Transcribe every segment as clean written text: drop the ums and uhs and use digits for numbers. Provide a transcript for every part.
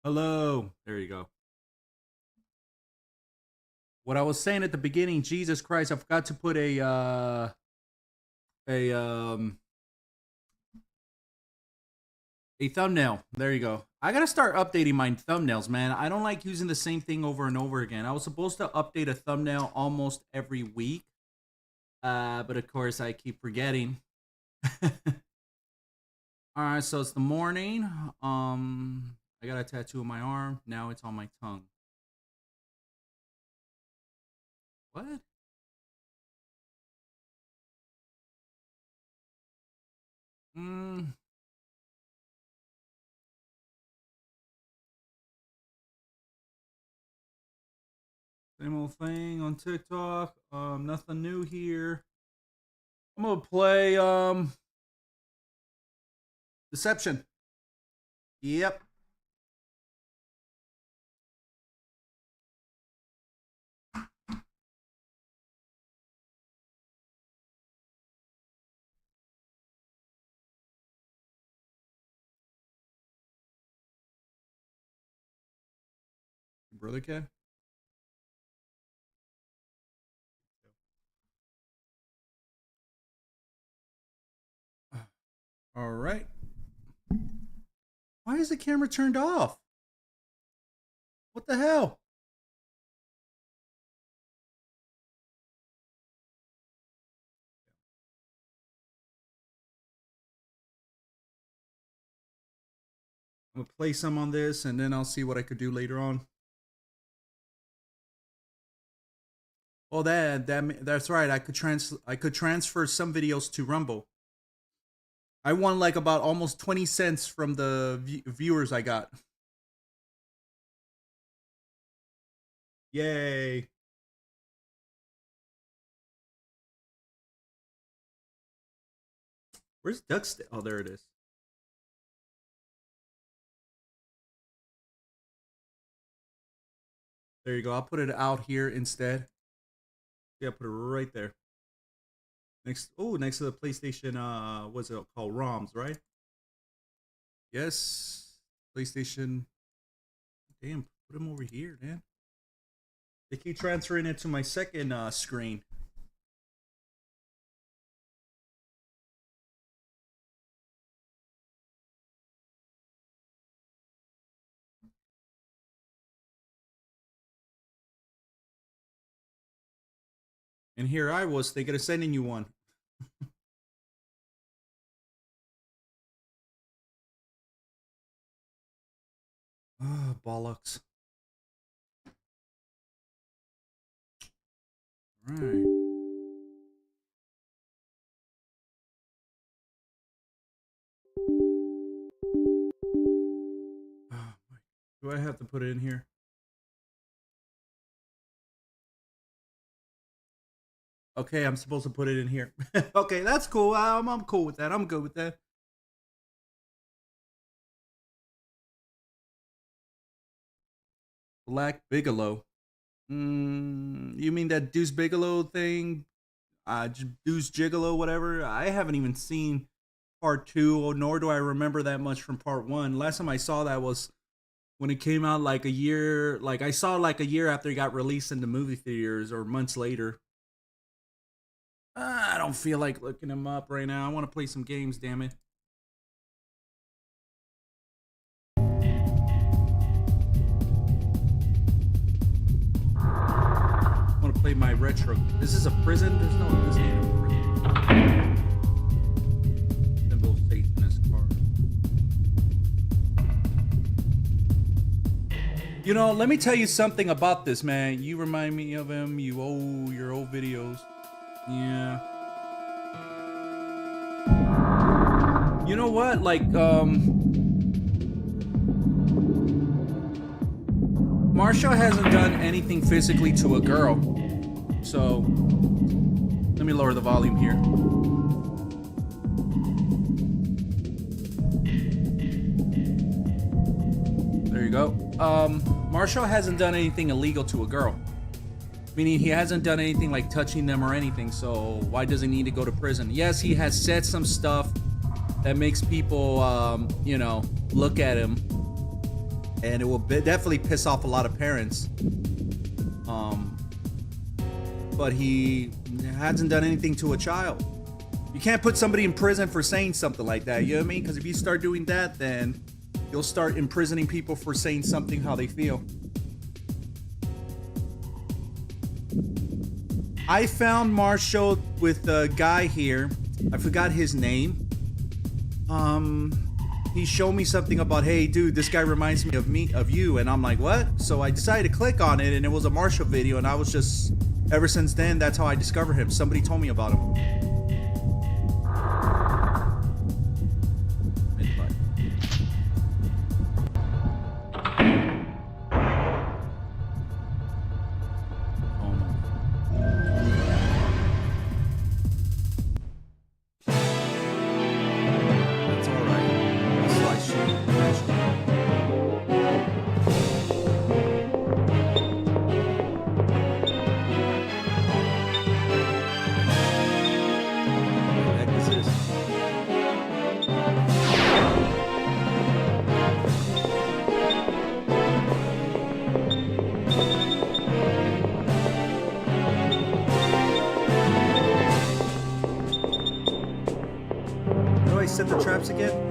Hello. There you go. What I was saying at the beginning, Jesus Christ, I forgot to put a um a thumbnail. There you go. I gotta start updating my thumbnails, man. I don't like using the same thing over and over again. I was supposed to update a thumbnail almost every week. But of course I keep forgetting. Alright, so it's the morning. I got a tattoo on my arm. Now it's on my tongue. What? Mm, Same old thing on TikTok. Nothing new here. I'm gonna play Deception. Yep. Brother Ken. All right. Why is the camera turned off? What the hell? I'm gonna play some on this and then I'll see what I could do later on. Oh, that's right. I could transfer some videos to Rumble. I won like about almost 20 cents from the viewers I got. Yay. Where's Duck's? Oh, there it is. There you go. I'll put it out here instead. Yeah, put it right there. Next to the PlayStation, what's it called? ROMs, right? Yes. PlayStation. Damn, put them over here, man. They keep transferring it to my second screen. And here I was thinking of sending you one. Oh, bollocks. All right. Do I have to put it in here? Okay, I'm supposed to put it in here. Okay, that's cool. I'm cool with that. I'm good with that. Black Bigelow. You mean that Deuce Bigelow thing? Deuce Gigolo, whatever. I haven't even seen part 2, nor do I remember that much from part 1. Last time I saw that was when it came out like a year. Like I saw like a year after it got released in the movie theaters, or months later. I don't feel like looking him up right now. I want to play some games, damn it. I want to play my retro. This is a prison? There's no, this ain't a prison. Symbol of Satanist card. You know, let me tell you something about this, man. You remind me of him. Your old videos. Yeah. You know what? Like, Marshall hasn't done anything physically to a girl. So, let me lower the volume here. There you go. Marshall hasn't done anything illegal to a girl. Meaning he hasn't done anything like touching them or anything, so why does he need to go to prison? Yes, he has said some stuff that makes people, you know, look at him and it will definitely piss off a lot of parents. But he hasn't done anything to a child. You can't put somebody in prison for saying something like that, you know what I mean? Because if you start doing that, then you'll start imprisoning people for saying something how they feel. I found Marshall with a guy here. I forgot his name. He showed me something about, hey dude, this guy reminds me of you, and I'm like, what? So I decided to click on it, and it was a Marshall video, and I was just, ever since then, that's how I discovered him. Somebody told me about him. Set the traps again.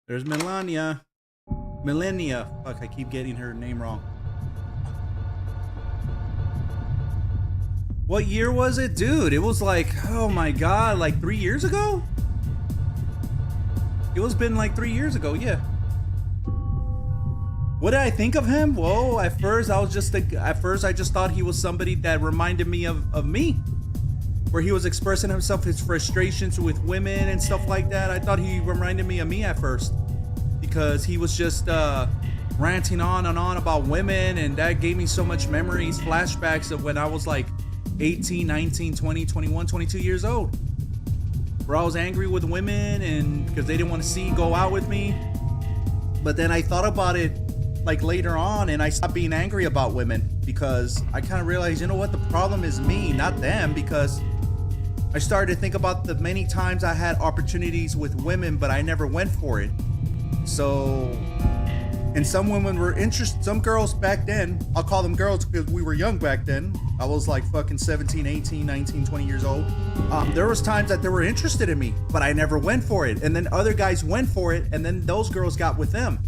There's Melania. Fuck, I keep getting her name wrong. What year was it? Dude, it was like, oh my god, like 3 years ago? It was been like 3 years ago, yeah. What did I think of him? Well, at first I just thought he was somebody that reminded me of me. Where he was expressing himself, his frustrations with women and stuff like that. I thought he reminded me of me at first. Because he was just ranting on and on about women, and that gave me so much memories, flashbacks of when I was like 18, 19, 20, 21, 22 years old. Where I was angry with women and because they didn't want to go out with me. But then I thought about it like later on, and I stopped being angry about women because I kind of realized, you know what, the problem is me, not them, because I started to think about the many times I had opportunities with women, but I never went for it. So, and some women were interested, some girls back then, I'll call them girls because we were young back then. I was like fucking 17, 18, 19, 20 years old. There was times that they were interested in me, but I never went for it. And then other guys went for it, and then those girls got with them.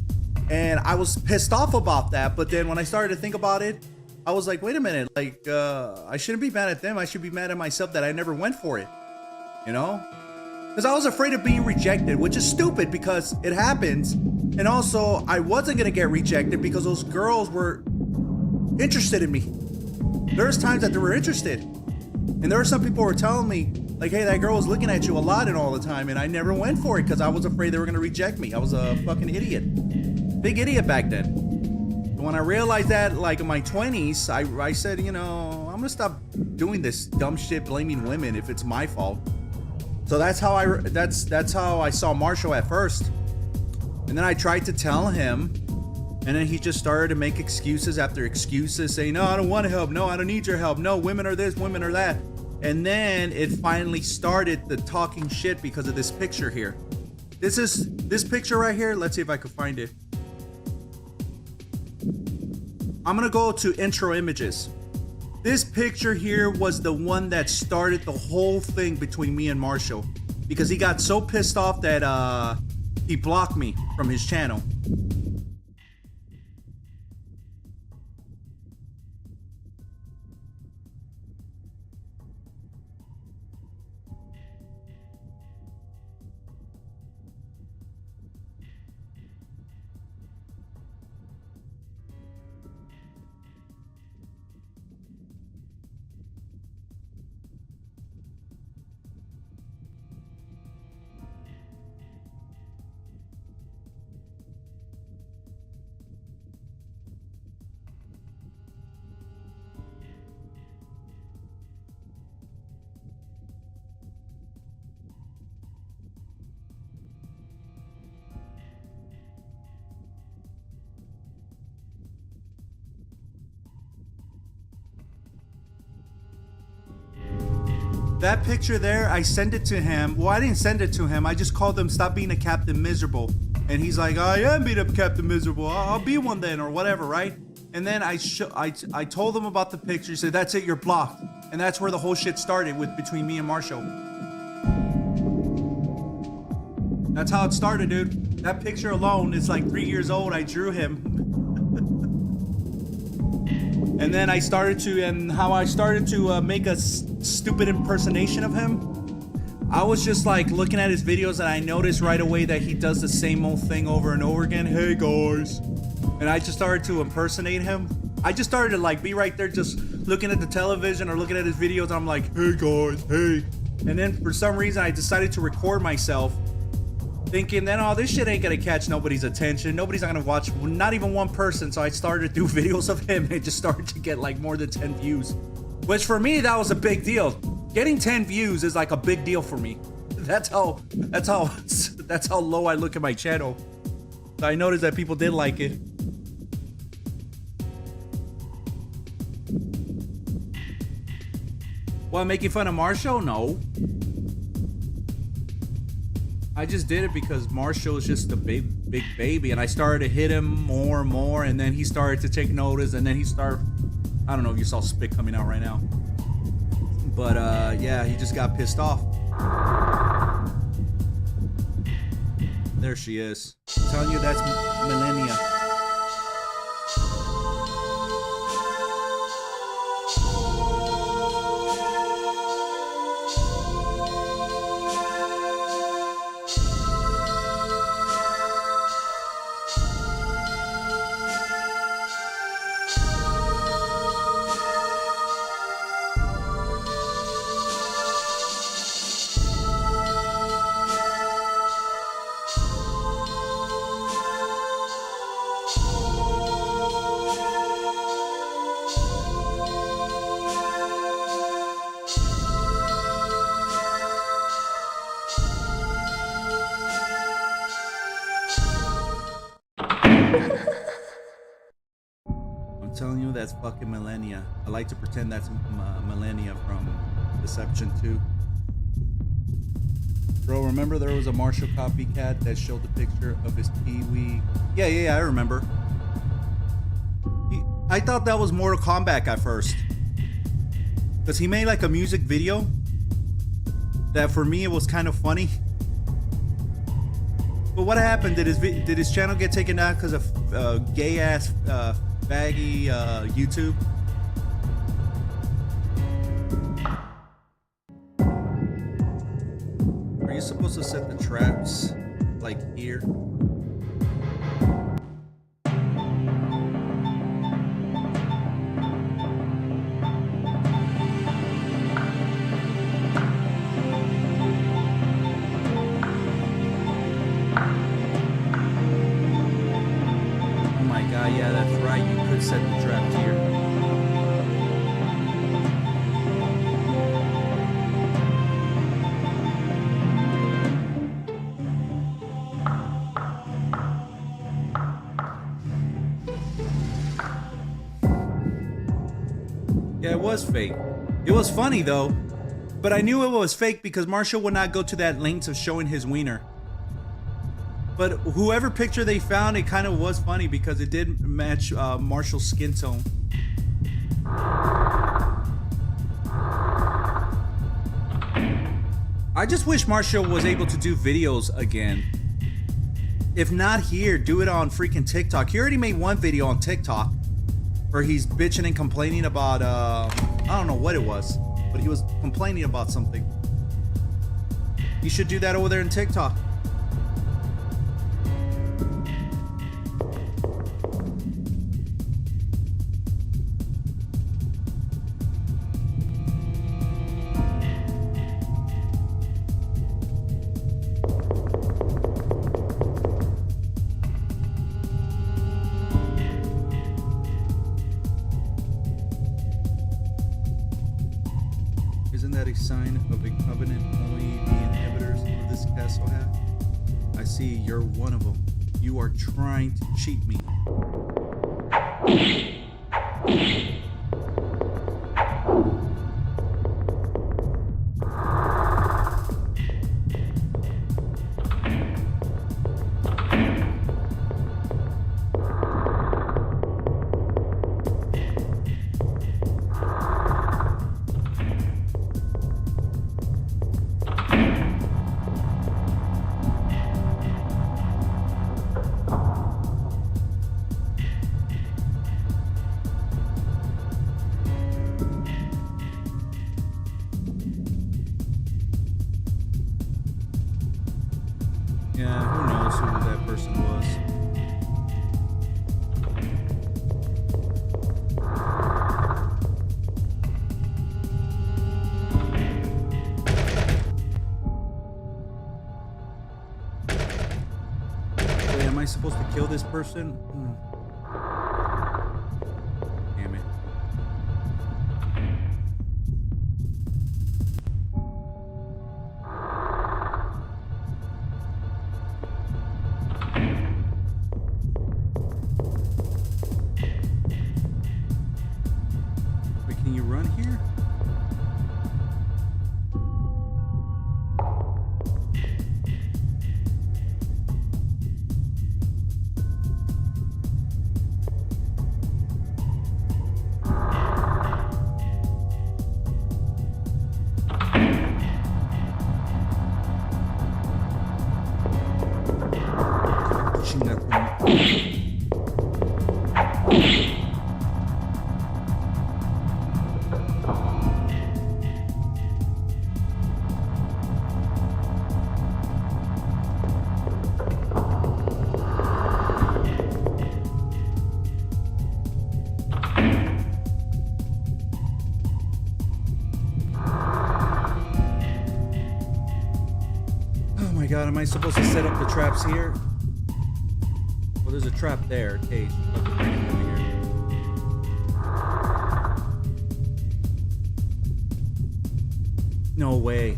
And I was pissed off about that. But then when I started to think about it, I was like, wait a minute, like, I shouldn't be mad at them. I should be mad at myself that I never went for it, you know? Because I was afraid of being rejected, which is stupid because it happens. And also, I wasn't going to get rejected because those girls were interested in me. There's times that they were interested. And there were some people who were telling me, like, hey, that girl was looking at you a lot and all the time. And I never went for it because I was afraid they were going to reject me. I was a fucking idiot. Big idiot back then. When I realized that, like in my 20s, I said, you know, I'm gonna stop doing this dumb shit, blaming women if it's my fault. So that's how I saw Marshall at first, and then I tried to tell him, and then he just started to make excuses after excuses, saying, no, I don't want to help, no, I don't need your help, no, women are this, women are that. And then it finally started the talking shit because of this picture here. This picture right here. Let's see if I can find it. I'm gonna go to intro images. This picture here was the one that started the whole thing between me and Marshall, because he got so pissed off that he blocked me from his channel. That picture there, I sent it to him. Well, I didn't send it to him. I just called him, stop being a Captain Miserable. And he's like, I am being a Captain Miserable. I'll be one then, or whatever, right? And then I told him about the picture. He said, that's it, you're blocked. And that's where the whole shit started between me and Marshall. That's how it started, dude. That picture alone is like 3 years old. I drew him. And then I started to make a stupid impersonation of him. I was just like looking at his videos and I noticed right away that he does the same old thing over and over again. Hey guys. And I just started to impersonate him. I just started to like be right there just looking at the television or looking at his videos and I'm like, hey guys, hey. And then for some reason I decided to record myself thinking that, oh, this shit ain't gonna catch nobody's attention. Nobody's not gonna watch, not even one person. So I started to do videos of him and it just started to get like more than 10 views. Which for me, that was a big deal. Getting 10 views is like a big deal for me. That's how low I look at my channel. So I noticed that people did like it. Well, making fun of Marshall? No. I just did it because Marshall is just a big baby, and I started to hit him more and more, and then he started to take notice, and then he started, I don't know if you saw spit coming out right now. But yeah, he just got pissed off. There she is. I'm telling you, that's Millennia. I'm telling you, that's fucking Millennia. I like to pretend that's Millennia from Deception 2. Bro, remember there was a Marshall copycat that showed the picture of his Pee-wee? Yeah, I remember. I thought that was Mortal Kombat at first. Because he made like a music video that for me it was kind of funny. But what happened? Did his channel get taken down because of gay ass baggy YouTube? Are you supposed to set the traps like here? Yeah, that's right. You could set the traps here. Yeah, it was fake. It was funny though, but I knew it was fake because Marshall would not go to that length of showing his wiener. But whoever picture they found, it kind of was funny because it did match Marshall's skin tone. I just wish Marshall was able to do videos again. If not here, do it on freaking TikTok. He already made one video on TikTok where he's bitching and complaining about, I don't know what it was, but he was complaining about something. You should do that over there in TikTok. Isn't that a sign of a covenant only the inhabitants of this castle have? I see you're one of them. You are trying to cheat me. Yeah, who knows who that person was. Wait, am I supposed to kill this person? Damn it. Wait, can you run here? Oh my god, am I supposed to set up the traps here? Well, there's a trap there. Cage. No way.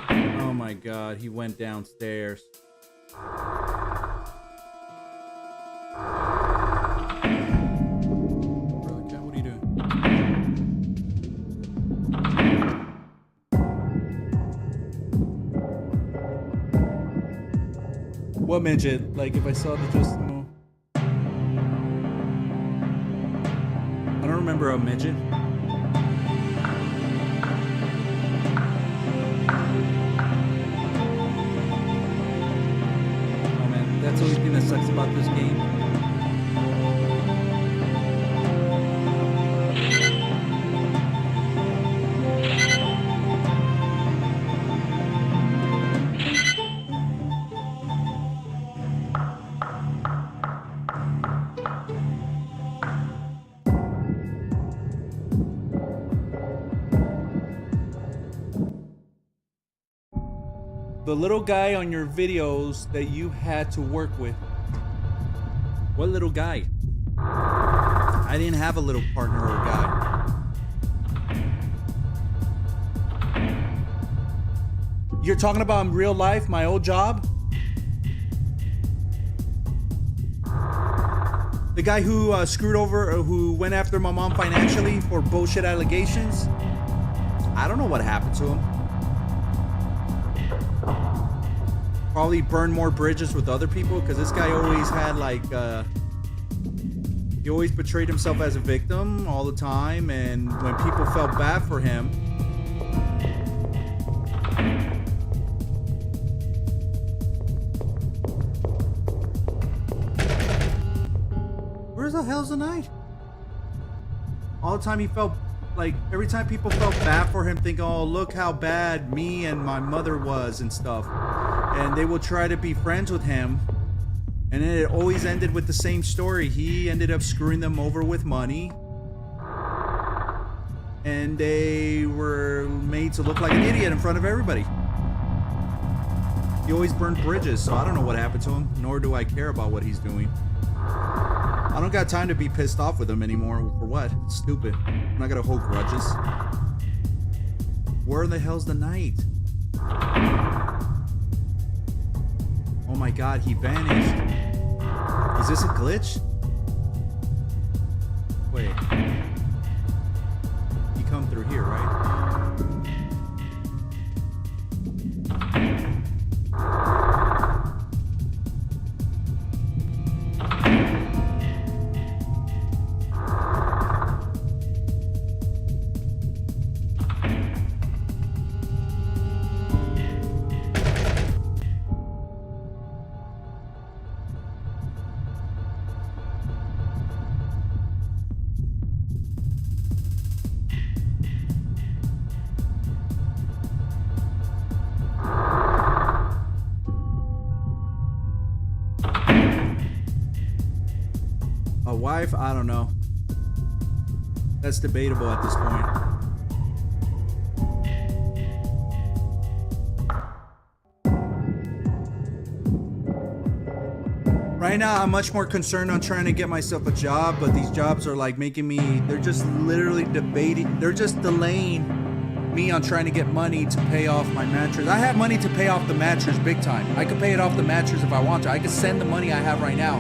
Oh my god, he went downstairs. What are you doing? What midget? Like if I saw the just move. I don't remember a midget. That's the only thing that sucks about this game. The little guy on your videos that you had to work with. What little guy? I didn't have a little partner or guy. You're talking about in real life, my old job? The guy who screwed over, who went after my mom financially for bullshit allegations? I don't know what happened to him. Probably burned more bridges with other people because this guy always had like he always portrayed himself as a victim all the time, and when people felt bad for him, where the hell's the night? All the time he felt like, every time people felt bad for him, thinking, oh, look how bad me and my mother was and stuff. And they will try to be friends with him. And then it always ended with the same story. He ended up screwing them over with money. And they were made to look like an idiot in front of everybody. He always burned bridges, so I don't know what happened to him, nor do I care about what he's doing. I don't got time to be pissed off with him anymore. For what? It's stupid. I'm not gonna hold grudges. Where the hell's the knight? Oh my god, he vanished. Is this a glitch? Wait. He come through here, right? wife, I don't know. That's debatable at this point. Right now, I'm much more concerned on trying to get myself a job, but these jobs are like making me, they're just literally they're just delaying me on trying to get money to pay off my mattress. I have money to pay off the mattress big time. I could pay it off the mattress if I want to. I could send the money I have right now,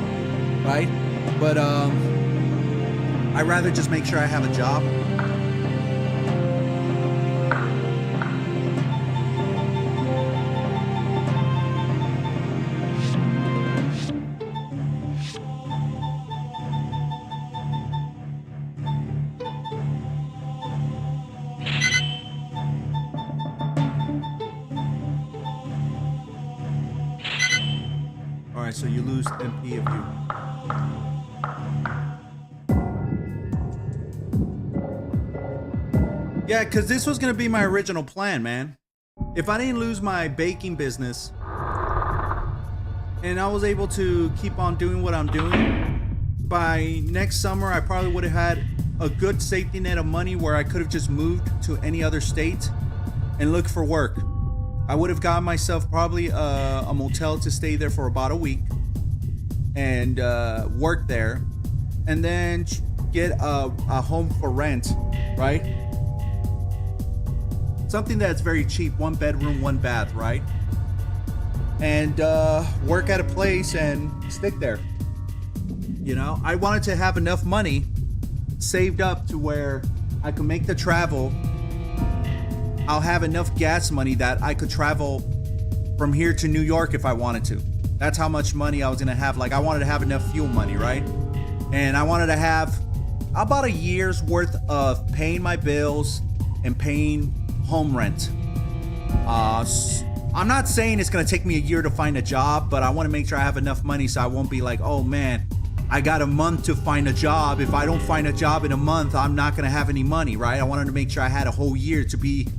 right? But I'd rather just make sure I have a job. Alright, so you lose MP if you... Yeah, because this was going to be my original plan, man. If I didn't lose my baking business and I was able to keep on doing what I'm doing, by next summer I probably would have had a good safety net of money where I could have just moved to any other state and looked for work. I would have gotten myself probably a motel to stay there for about a week and work there, and then get a home for rent, right? Something that's very cheap, 1 bedroom, 1 bath, right? And work at a place and stick there. You know, I wanted to have enough money saved up to where I could make the travel. I'll have enough gas money that I could travel from here to New York if I wanted to. That's how much money I was gonna have. Like, I wanted to have enough fuel money, right? And I wanted to have about a year's worth of paying my bills and paying home rent. I'm not saying it's gonna take me a year to find a job, but I want to make sure I have enough money so I won't be like, oh man, I got a month to find a job. If I don't find a job in a month, I'm not gonna have any money, right? I wanted to make sure I had a whole year to be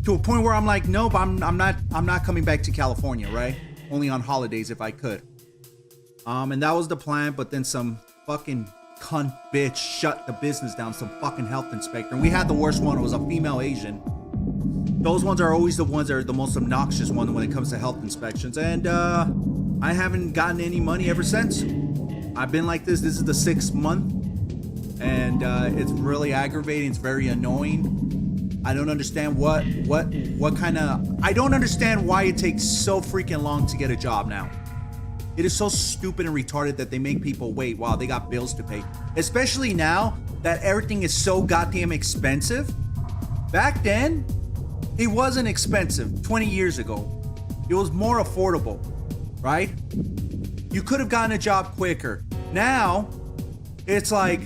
to a point where I'm like, nope, I'm not coming back to California, right? Only on holidays if I could. And that was the plan, but then some fucking cunt bitch shut the business down, some fucking health inspector. And we had the worst one. It was a female Asian. Those ones are always the ones that are the most obnoxious one when it comes to health inspections. And I haven't gotten any money ever since. I've been like this. This is the 6th month. And it's really aggravating. It's very annoying. I don't understand what kind of... I don't understand why it takes so freaking long to get a job now. It is so stupid and retarded that they make people wait while they got bills to pay. Especially now that everything is so goddamn expensive. Back then, it wasn't expensive 20 years ago. It was more affordable, right? You could have gotten a job quicker. Now, it's like,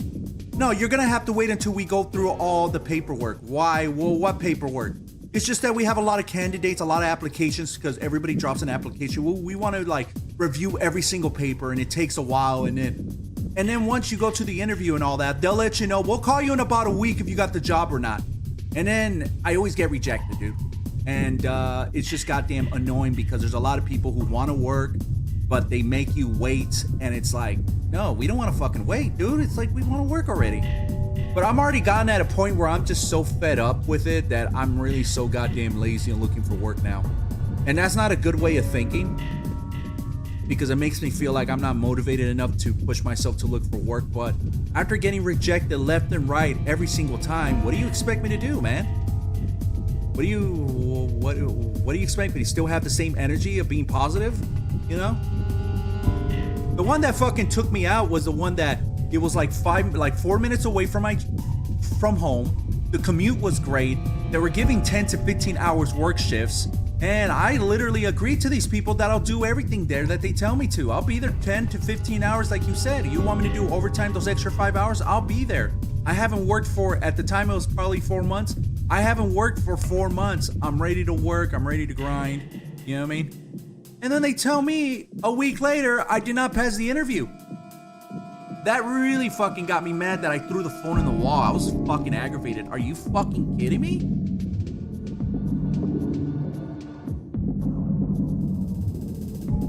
no, you're gonna have to wait until we go through all the paperwork. Why? Well, what paperwork? It's just that we have a lot of candidates, a lot of applications, because everybody drops an application. We want to like review every single paper, and it takes a while. And then once you go to the interview and all that, they'll let you know, we'll call you in about a week if you got the job or not. And then I always get rejected, dude. And it's just goddamn annoying because there's a lot of people who want to work, but they make you wait. And it's like, no, we don't want to fucking wait, dude. It's like, we want to work already. But I'm already gotten at a point where I'm just so fed up with it that I'm really so goddamn lazy and looking for work now. And that's not a good way of thinking, because it makes me feel like I'm not motivated enough to push myself to look for work. But after getting rejected left and right every single time, what do you expect me to do, man? What do you expect me to still have the same energy of being positive? You know? The one that fucking took me out was the one that it was like 4 minutes away from home. The commute was great. They were giving 10 to 15 hours work shifts. And I literally agreed to these people that I'll do everything there that they tell me to. I'll be there 10 to 15 hours like you said. You want me to do overtime, those extra 5 hours? I'll be there. I haven't worked for, at the time it was probably 4 months. I haven't worked for 4 months. I'm ready to work. I'm ready to grind. You know what I mean? And then they tell me a week later, I did not pass the interview. That really fucking got me mad that I threw the phone in the wall. I was fucking aggravated. Are you fucking kidding me?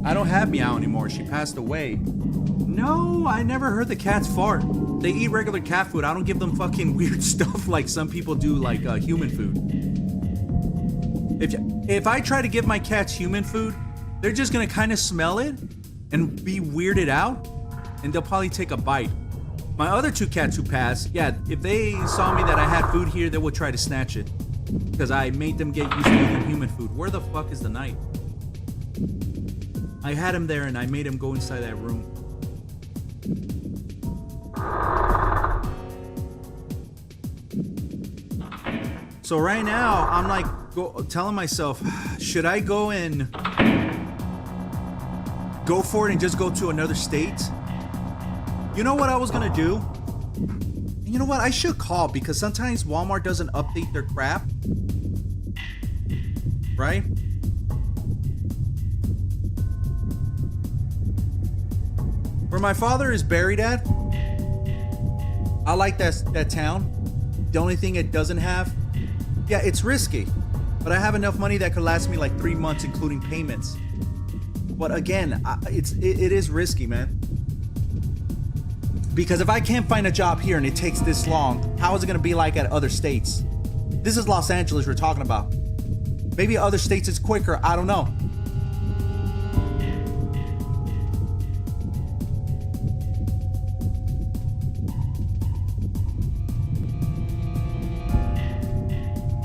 I don't have Meow anymore. She passed away. No, I never heard the cats fart. They eat regular cat food. I don't give them fucking weird stuff like some people do, like human food. If I try to give my cats human food, they're just gonna kind of smell it and be weirded out, and they'll probably take a bite. My other 2 cats who passed, yeah, if they saw me that I had food here, they would try to snatch it. Because I made them get used to eating human food. Where the fuck is the knife? I had him there and I made him go inside that room. So right now, I'm like telling myself, should I go and go for it and just go to another state? You know what I was gonna do? You know what? I should call, because sometimes Walmart doesn't update their crap. Right? Where my father is buried at, I like that town. The only thing it doesn't have, yeah, it's risky, but I have enough money that could last me like 3 months, including payments. But again, it is risky, man. Because if I can't find a job here and it takes this long, how is it going to be like at other states? This is Los Angeles we're talking about. Maybe other states it's quicker. I don't know.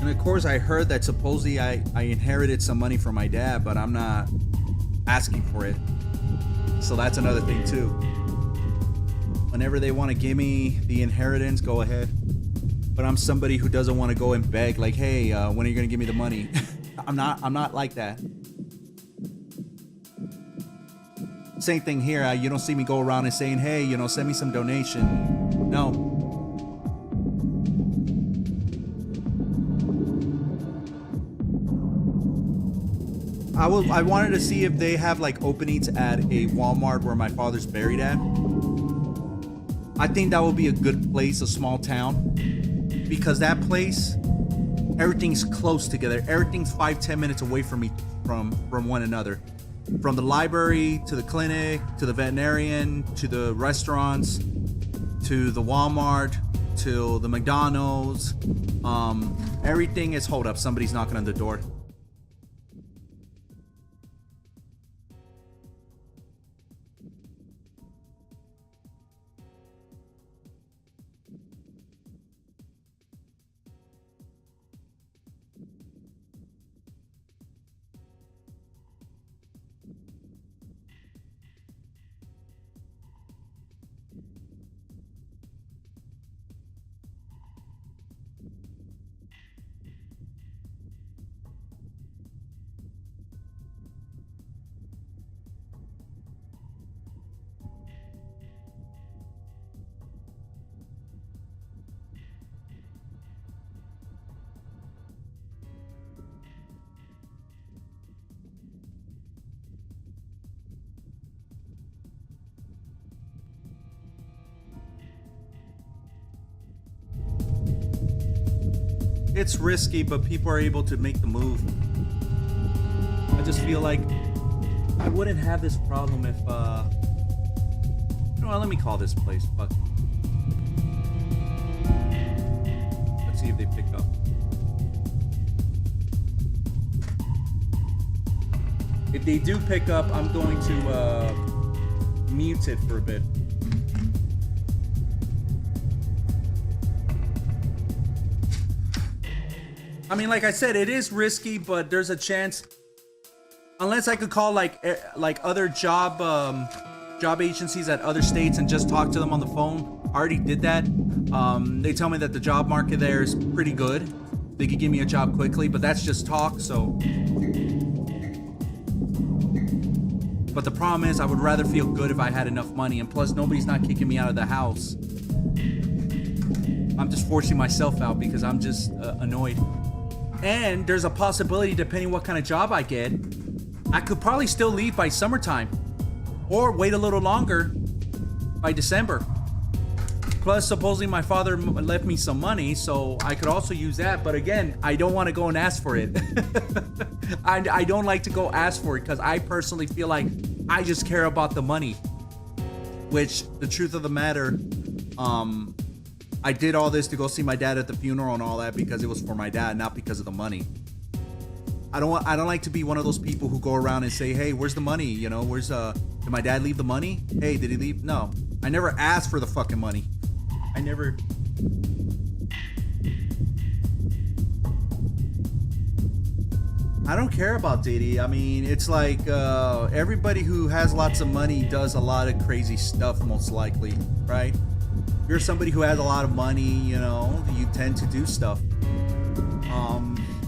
And of course, I heard that supposedly I inherited some money from my dad, but I'm not asking for it. So that's another thing too. Whenever they want to give me the inheritance, go ahead. But I'm somebody who doesn't want to go and beg, like, hey, when are you gonna give me the money? I'm not like that. Same thing here. You don't see me go around and saying, hey, send me some donation. No. I wanted to see if they have like openings at a Walmart where my father's buried at. I think that would be a good place, a small town, because that place, everything's close together. Everything's 5-10 minutes away from me, from one another. From the library to the clinic to the veterinarian to the restaurants to the Walmart to the McDonald's. Everything is hold up. Somebody's knocking on the door. It's risky, but people are able to make the move. I just feel like I wouldn't have this problem if, let me call this place. Fuck. Let's see if they pick up. If they do pick up, I'm going to mute it for a bit. I mean, like I said, it is risky, but there's a chance. Unless I could call like other job agencies at other states and just talk to them on the phone. I already did that. They tell me that the job market there is pretty good. They could give me a job quickly, but that's just talk. So, but the problem is, I would rather feel good if I had enough money, and plus, nobody's not kicking me out of the house. I'm just forcing myself out because I'm just annoyed. And there's a possibility, depending what kind of job I get, I could probably still leave by summertime or wait a little longer by December. Plus, supposedly my father left me some money, so I could also use that. But again, I don't want to go and ask for it. I don't like to go ask for it because I personally feel like I just care about the money. Which, the truth of the matter, I did all this to go see my dad at the funeral and all that because it was for my dad, not because of the money. I don't like to be one of those people who go around and say, hey, where's the money? You know, did my dad leave the money? Hey, did he leave? No, I never asked for the fucking money. I don't care about Diddy. I mean, it's like everybody who has lots of money does a lot of crazy stuff, most likely, right? If you're somebody who has a lot of money, you know, you tend to do stuff.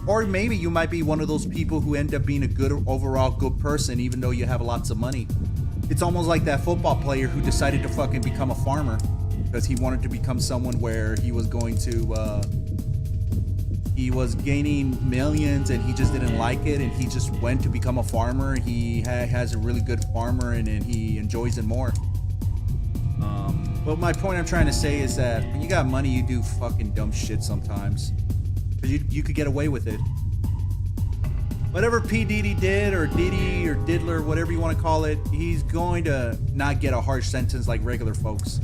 Or maybe you might be one of those people who end up being a good overall good person, even though you have lots of money. It's almost like that football player who decided to fucking become a farmer because he wanted to become someone where he was going to, he was gaining millions and he just didn't like it and he just went to become a farmer. He has a really good farmer and he enjoys it more. But my point I'm trying to say is that when you got money, you do fucking dumb shit sometimes. You could get away with it. Whatever P. Diddy did, or Diddy, or Diddler, whatever you want to call it, he's going to not get a harsh sentence like regular folks.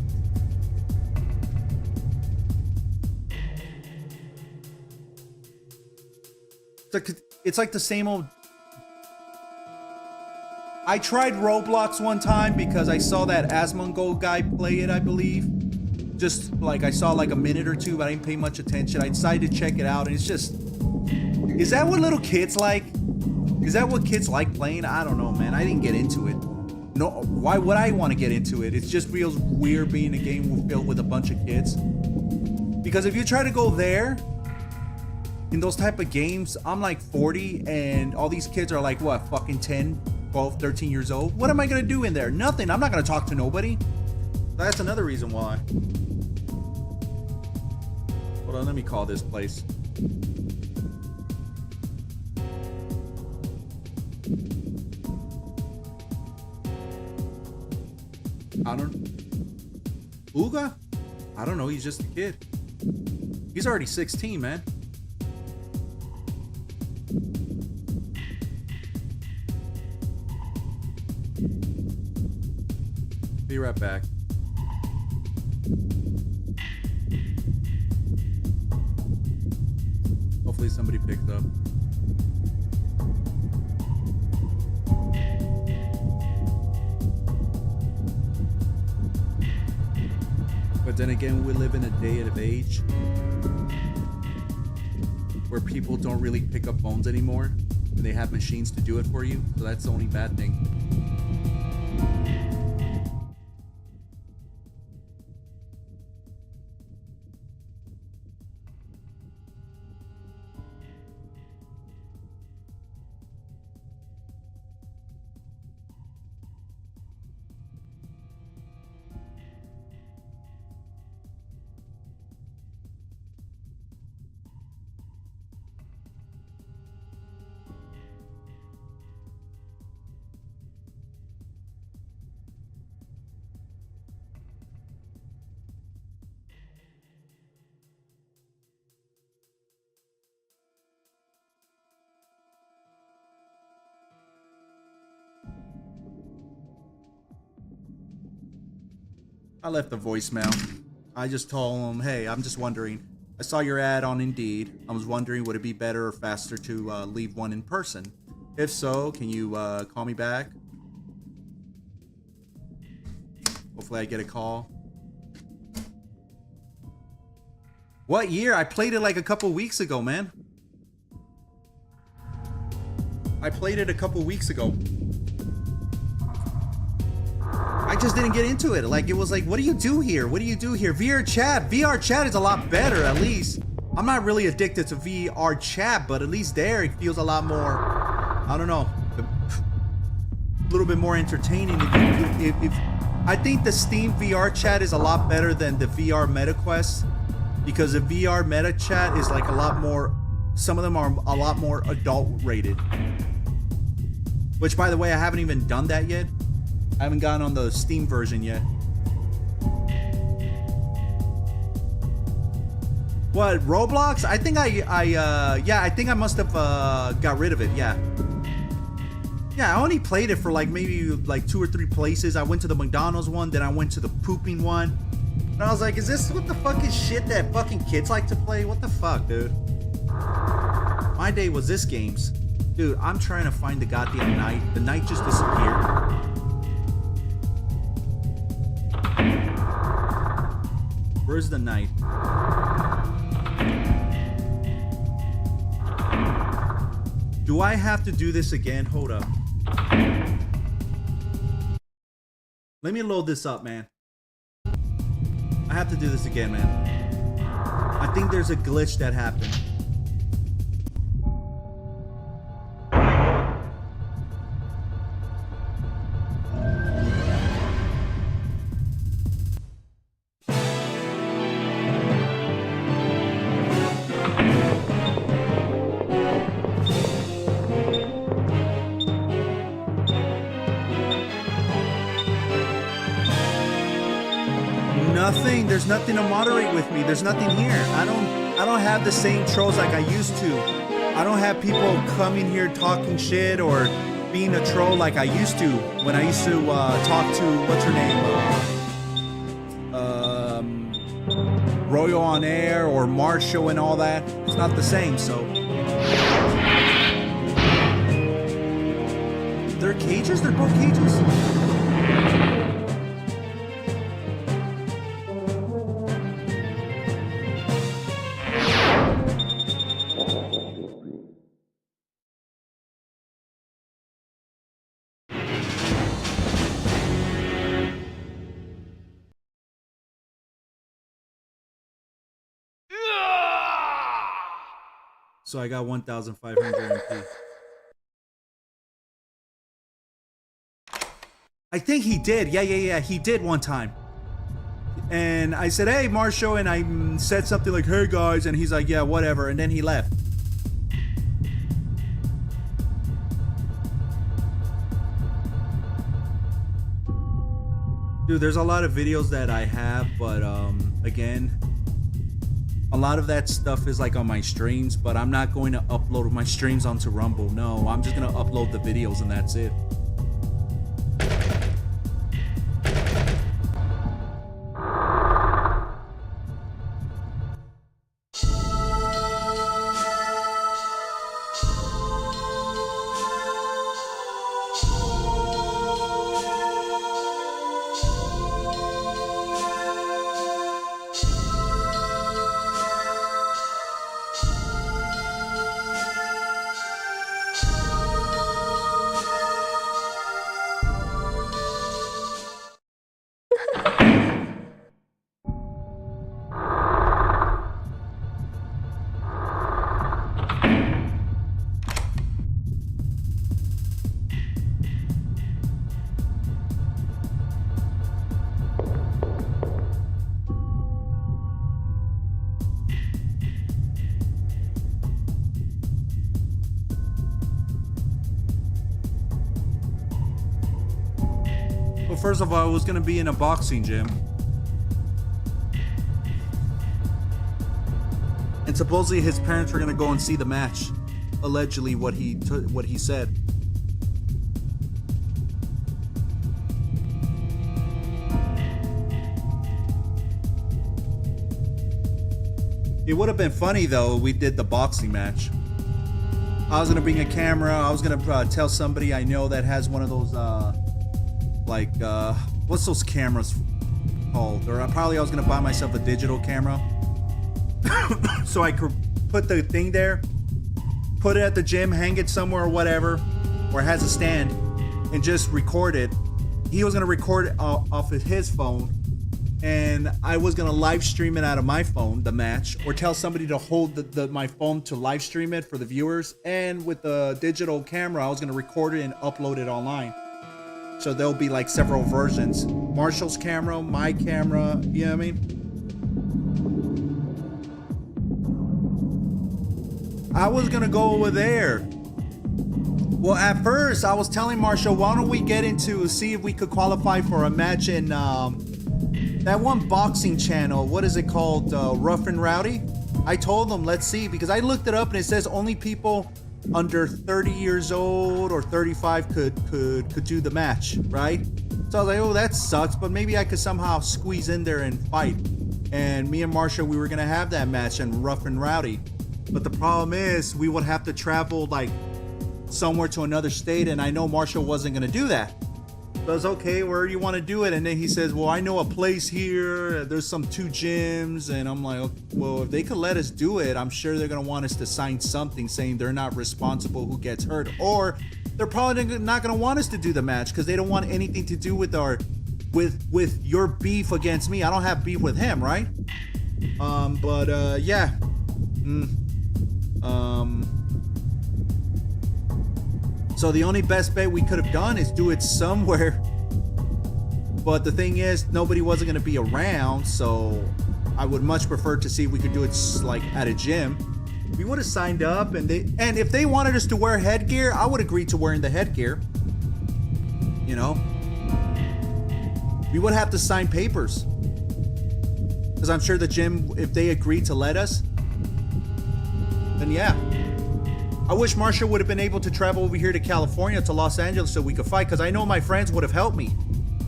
It's like the same old... I tried Roblox one time because I saw that Asmongold guy play it, I believe. Just like I saw like a minute or two, but I didn't pay much attention. I decided to check it out, and it's just, is that what little kids like? Is that what kids like playing? I don't know, man. I didn't get into it. No, why would I want to get into it? It just feels weird being a game filled with a bunch of kids. Because if you try to go there in those type of games, I'm like 40 and all these kids are like, what, fucking 10, 12, 13 years old? What am I gonna do in there? Nothing. I'm not gonna talk to nobody. That's another reason why. Hold on, let me call this place. Uga? I don't know, he's just a kid. He's already 16, man. Be right back. Hopefully somebody picks up. But then again, we live in a day and age where people don't really pick up phones anymore and they have machines to do it for you. So that's the only bad thing. I left a voicemail. I just told him, hey, I'm just wondering. I saw your ad on Indeed. I was wondering, would it be better or faster to leave one in person? If so, can you call me back? Hopefully I get a call. What year? I played it like a couple weeks ago, man. I played it a couple weeks ago. I just didn't get into it. Like, it was like, what do you do here? What do you do here? VR chat is a lot better, at least. I'm not really addicted to VR chat, but at least there it feels a lot more, I don't know, a little bit more entertaining. If I think the Steam VR chat is a lot better than the VR MetaQuest, because the VR Meta chat is like a lot more, some of them are a lot more adult rated. Which, by the way, I haven't even done that yet. I haven't gotten on the Steam version yet. What, Roblox? I think yeah, I think I must have got rid of it. Yeah. Yeah, I only played it for like maybe like 2 or 3 places. I went to the McDonald's one, then I went to the pooping one. And I was like, is this what the fuck is shit that fucking kids like to play? What the fuck, dude? My day was this games. Dude, I'm trying to find the goddamn knight. The knight just disappeared. Where's the knight? Do I have to do this again? Hold up. Let me load this up, man. I have to do this again, man. I think there's a glitch that happened. Nothing. There's nothing to moderate with me. There's nothing here. I don't have the same trolls like I used to. I don't have people coming here talking shit or being a troll like I used to when I used to talk to what's her name, Royal on Air or Marshall and all that. It's not the same. So they're cages. They're both cages. So I got 1,500 MP. I think he did. Yeah. He did one time. And I said, hey, Marshall. And I said something like, hey, guys. And he's like, yeah, whatever. And then he left. Dude, there's a lot of videos that I have. But again, a lot of that stuff is like on my streams, but I'm not going to upload my streams onto Rumble. No, I'm just going to upload the videos and that's it. First of all, I was gonna be in a boxing gym, and supposedly his parents were gonna go and see the match. Allegedly, what he said. It would have been funny though. We did the boxing match. I was gonna bring a camera. I was gonna tell somebody I know that has one of those. Like, what's those cameras called? Or probably I was gonna buy myself a digital camera so I could put the thing there, put it at the gym, hang it somewhere or whatever, or it has a stand, and just record it. He was gonna record it off of his phone, and I was gonna live stream it out of my phone, the match, or tell somebody to hold my phone to live stream it for the viewers. And with the digital camera, I was gonna record it and upload it online. So there'll be like several versions. Marshall's camera, my camera, you know what I mean? I was gonna go over there. Well, at first I was telling Marshall, why don't we get into, see if we could qualify for a match in that one boxing channel. What is it called? Rough and Rowdy? I told them, let's see, because I looked it up and it says only people under 30 years old or 35 could do the match, right? So I was like, oh, that sucks, but maybe I could somehow squeeze in there and fight. And me and Marsha, we were gonna have that match and rough and rowdy. But the problem is we would have to travel like somewhere to another state, and I know Marsha wasn't gonna do that. So I was okay, where do you want to do it? And then he says, well, I know a place here, there's some 2 gyms. And I'm like, okay, well, if they could let us do it, I'm sure they're gonna want us to sign something saying they're not responsible who gets hurt, or they're probably not gonna want us to do the match because they don't want anything to do with our with your beef against me. I don't have beef with him, right? Yeah. So the only best bet we could have done is do it somewhere. But the thing is, nobody wasn't going to be around, so I would much prefer to see if we could do it like at a gym. We would have signed up, and if they wanted us to wear headgear, I would agree to wearing the headgear. You know? We would have to sign papers. Because I'm sure the gym, if they agree to let us, then yeah. I wish Marsha would have been able to travel over here to California, to Los Angeles, so we could fight, because I know my friends would have helped me.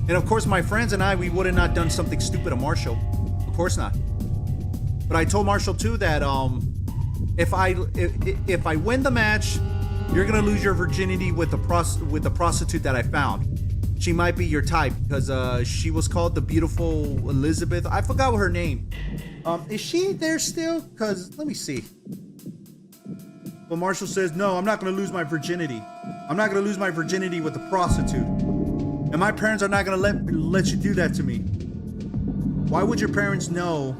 And of course, my friends and I, we would have not done something stupid to Marshall. Of course not. But I told Marshall too that if I win the match, you're gonna lose your virginity with the prostitute that I found. She might be your type, because she was called the beautiful Elizabeth. I forgot what her name. Is she there still? Because let me see. But Marshall says, no, I'm not going to lose my virginity. I'm not going to lose my virginity with a prostitute. And my parents are not going to let you do that to me. Why would your parents know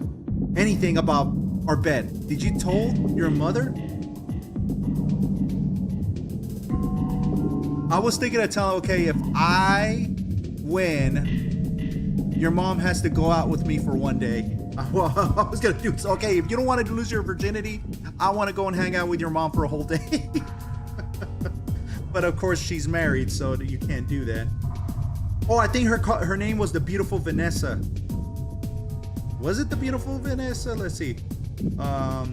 anything about our bed? Did you told your mother? I was thinking of telling, okay, if I win, your mom has to go out with me for one day. Well, I was going to do, okay, if you don't want to lose your virginity, I want to go and hang out with your mom for a whole day. But of course she's married, so you can't do that. Oh, I think her name was the beautiful Vanessa. Was it the beautiful Vanessa? Let's see. I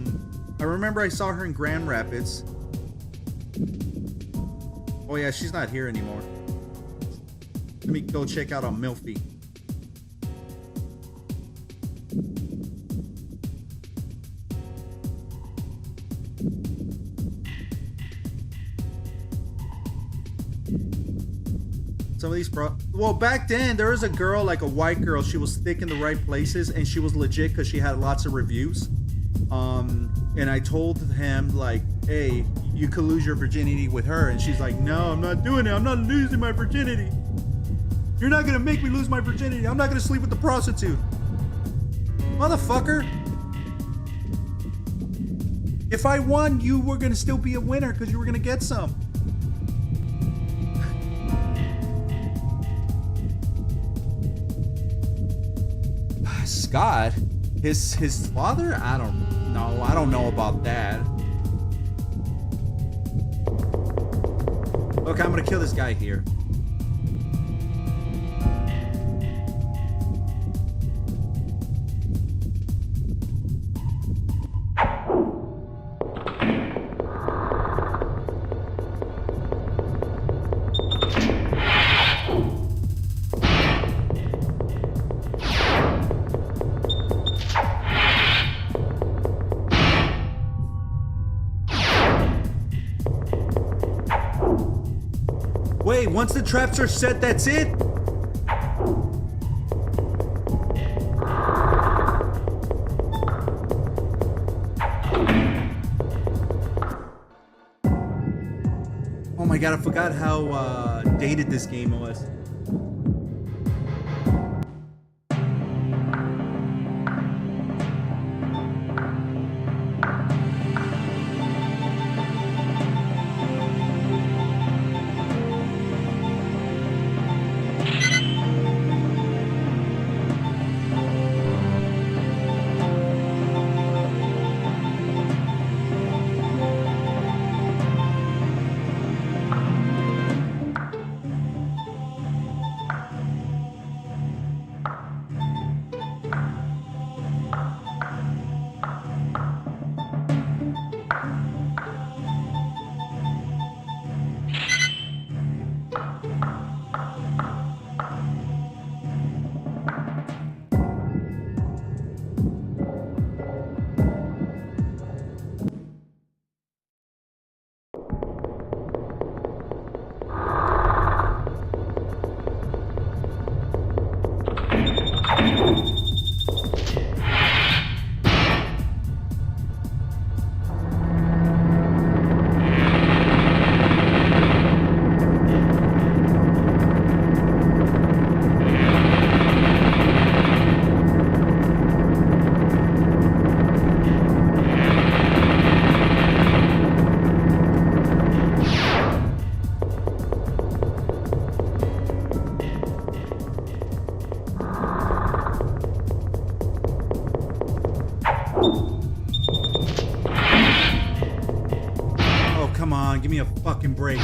remember I saw her in Grand Rapids. Oh yeah, she's not here anymore. Let me go check out on Milfy. Some of these well, back then there was a girl, like a white girl, she was thick in the right places, and she was legit because she had lots of reviews. And I told him, like, hey, you could lose your virginity with her, and she's like, no, I'm not doing it, I'm not losing my virginity. You're not gonna make me lose my virginity. I'm not gonna sleep with the prostitute. Motherfucker. If I won, you were gonna still be a winner because you were gonna get some. Scott, his father? I don't know about that. Okay, I'm gonna kill this guy here. Wait, once the traps are set, that's it? Oh my god, I forgot how dated this game was. a fucking break.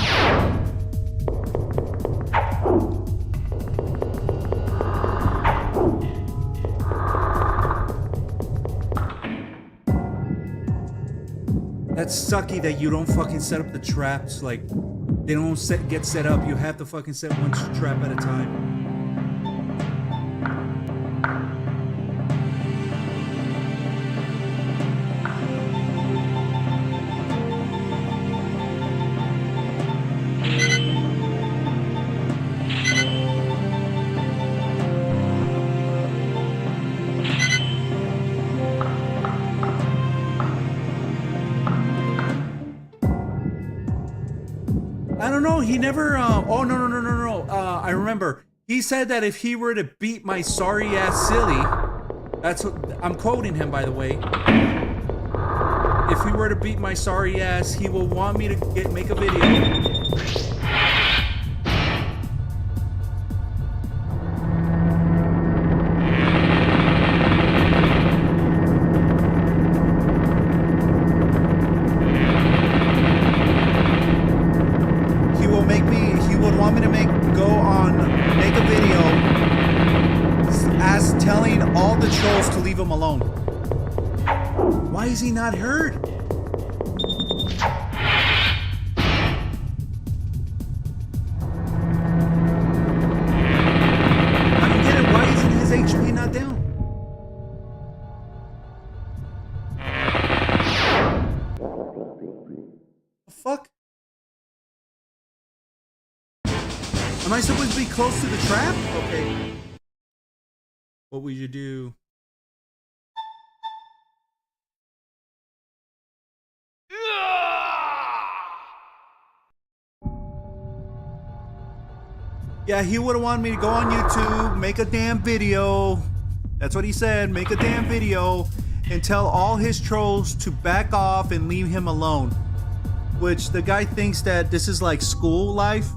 That's sucky that you don't fucking set up the traps. Like, they don't get set up. You have to fucking set one trap at a time. I don't know. He never. Oh no. I remember. He said that if he were to beat my sorry ass silly, that's what I'm quoting him, by the way. If he were to beat my sorry ass, he will want me to make a video. He would want me to make a video as telling all the trolls to leave him alone. Why is he not heard? I don't get it. Why isn't his HP not down? The fuck? Am I supposed to be close to the trap? Okay. What would you do? Yeah, he would have wanted me to go on YouTube, make a damn video. That's what he said, make a damn video and tell all his trolls to back off and leave him alone. Which the guy thinks that this is like school life.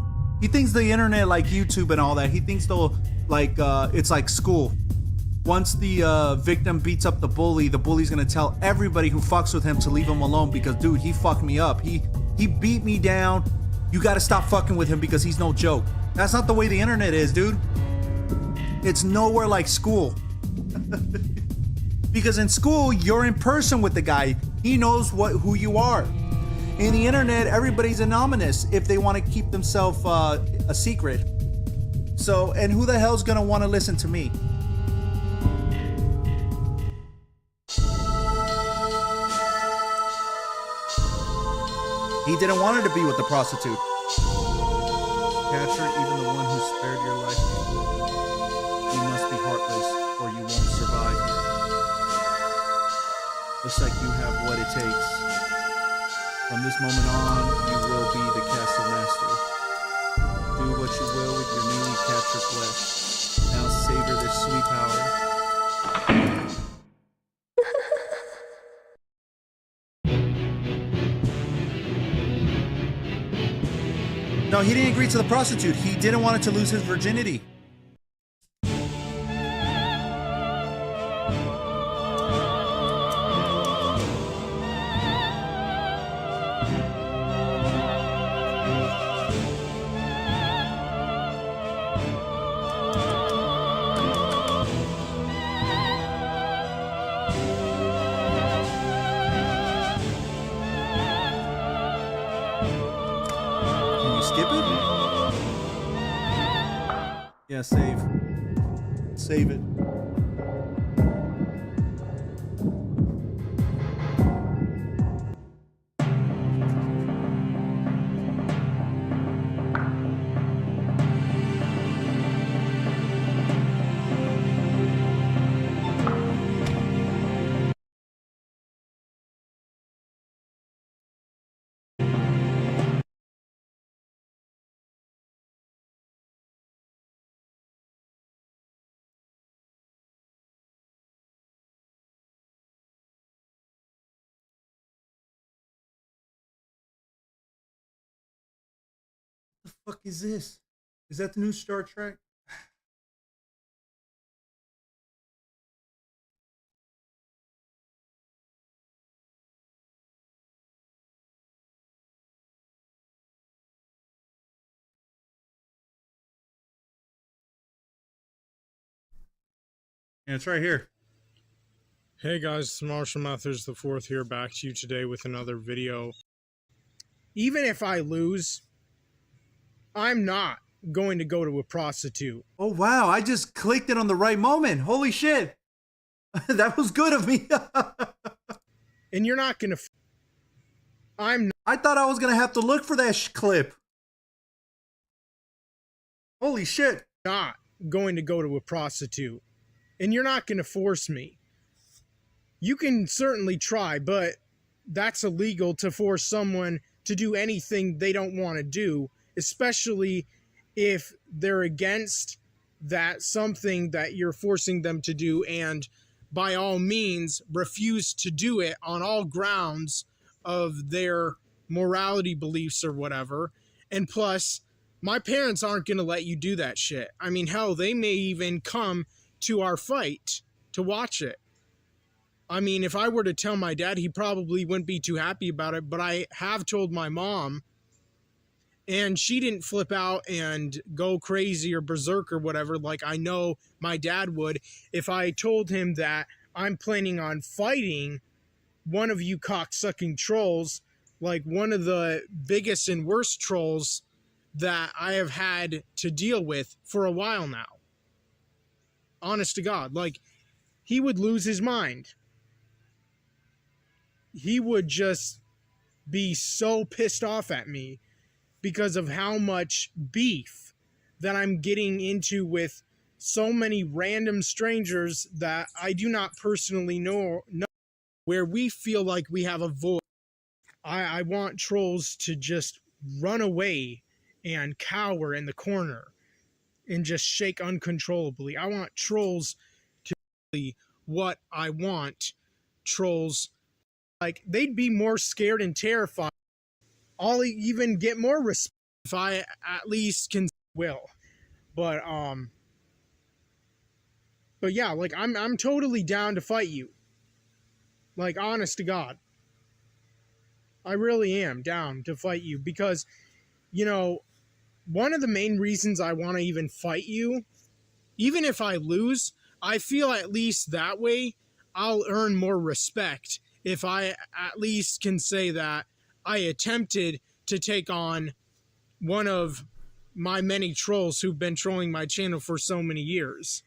He thinks the internet like YouTube and all that. He thinks they'll it's like school. Once the victim beats up the bully's gonna tell everybody who fucks with him to leave him alone because, dude, he fucked me up. He beat me down. You gotta stop fucking with him because he's no joke. That's not the way the internet is, dude. It's nowhere like school. Because in school, you're in person with the guy. He knows who you are. In the internet, everybody's anonymous if they want to keep themselves a secret. So, and who the hell's gonna want to listen to me? He didn't want her to be with the prostitute. Capture even the one who spared your life. You must be heartless or you won't survive. Looks like you have what it takes. From this moment on, you will be the castle master. Do what you will with your newly captured flesh. Now savor this sweet power. No, he didn't agree to the prostitute. He didn't want it to lose his virginity. Skip it? Yeah, save. Save it. What the fuck is this? Is that the new Star Trek? Yeah, it's right here. Hey guys, it's Marshall Mathers the fourth here, back to you today with another video. Even if I lose, I'm not going to go to a prostitute. Oh wow, I just clicked it on the right moment. Holy shit. That was good of me. And you're not going to. I'm I thought I was going to have to look for that clip. Holy shit. not going to go to a prostitute. And you're not going to force me. You can certainly try, but that's illegal to force someone to do anything they don't want to do, especially if they're against that something that you're forcing them to do, and by all means refuse to do it on all grounds of their morality beliefs or whatever. And plus, my parents aren't going to let you do that shit. I mean, hell, they may even come to our fight to watch it. I mean, if I were to tell my dad, he probably wouldn't be too happy about it, but I have told my mom, and she didn't flip out and go crazy or berserk or whatever like I know my dad would if I told him that I'm planning on fighting one of you cocksucking trolls, like one of the biggest and worst trolls that I have had to deal with for a while now. Honest to God, like, he would lose his mind. He would just be so pissed off at me because of how much beef that I'm getting into with so many random strangers that I do not personally know, where we feel like we have a voice. I want trolls to just run away and cower in the corner and just shake uncontrollably. I want trolls to be what I want trolls, like, they'd be more scared and terrified. I'll even get more respect if I at least can will. But yeah, like, I'm totally down to fight you. Like, honest to God. I really am down to fight you because, you know, one of the main reasons I want to even fight you, even if I lose, I feel at least that way I'll earn more respect if I at least can say that I attempted to take on one of my many trolls who've been trolling my channel for so many years.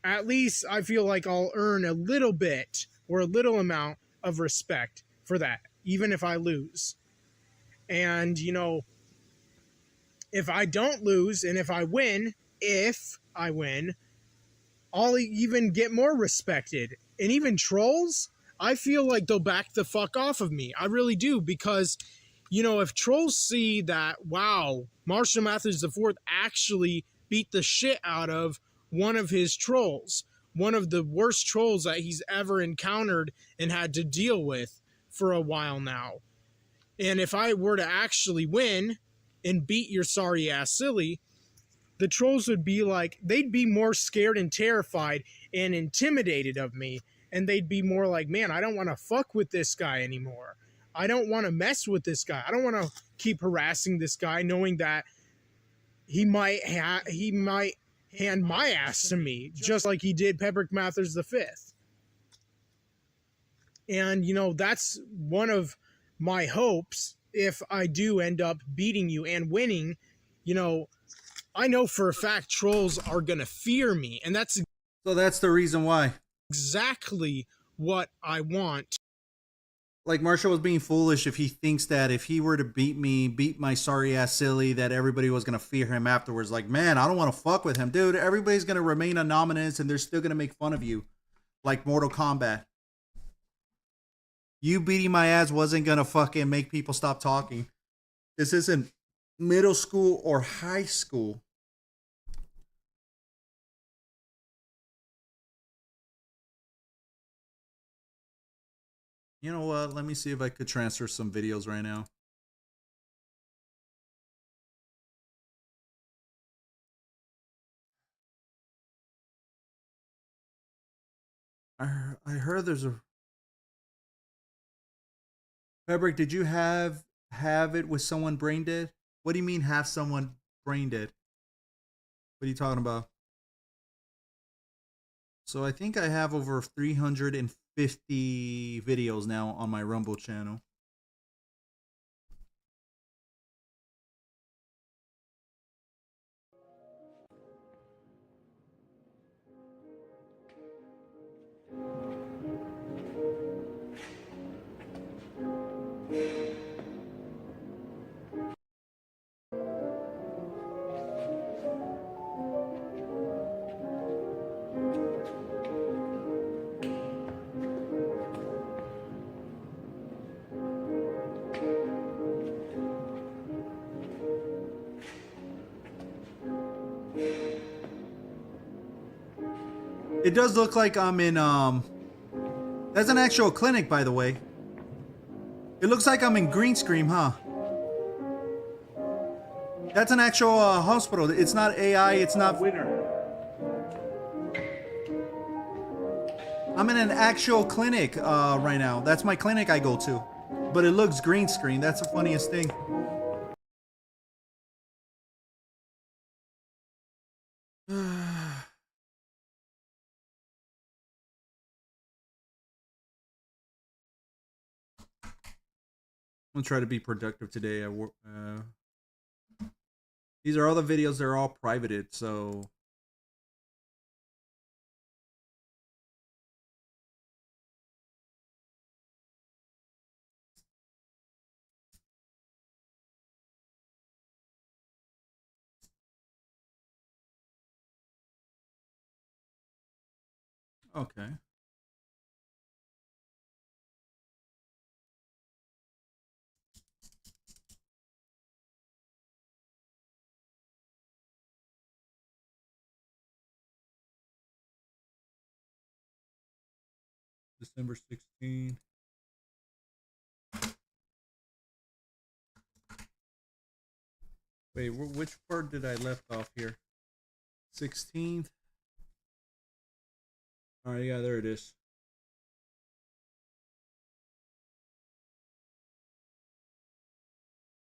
At least I feel like I'll earn a little bit or a little amount of respect for that, even if I lose. And, you know, if I don't lose and if I win, I'll even get more respected. And even trolls, I feel like they'll back the fuck off of me. I really do, because, you know, if trolls see that, wow, Marshall Mathers IV actually beat the shit out of one of his trolls, one of the worst trolls that he's ever encountered and had to deal with for a while now. And if I were to actually win and beat your sorry ass silly, the trolls would be like, they'd be more scared and terrified and intimidated of me. And they'd be more like, man, I don't want to fuck with this guy anymore. I don't want to mess with this guy. I don't want to keep harassing this guy knowing that he might hand my ass to me, just like he did Peperick Mathers V. And, you know, that's one of my hopes. If I do end up beating you and winning, you know, I know for a fact trolls are going to fear me. And that's the reason why. Exactly what I want. Like, Marshall was being foolish if he thinks that if he were to beat my sorry ass silly, that everybody was going to fear him afterwards. Like, man, I don't want to fuck with him. Dude, everybody's going to remain anonymous and they're still going to make fun of you. Like Mortal Kombat. You beating my ass wasn't going to fucking make people stop talking. This isn't middle school or high school. You know what? Let me see if I could transfer some videos right now. I heard there's a... Fabric, did you have it with someone brain dead? What do you mean have someone brain dead? What are you talking about? So I think I have over 350 videos now on my Rumble channel. It does look like I'm in that's an actual clinic, by the way. It looks like I'm in green screen, huh? That's an actual hospital. It's not AI. It's not. I'm in an actual clinic right now. That's my clinic I go to. But it looks green screen. That's the funniest thing. I'm gonna try to be productive today. These are all the videos. They're all privated, so okay. December 16th. Wait, which part did I left off here? 16th. All right, yeah, there it is.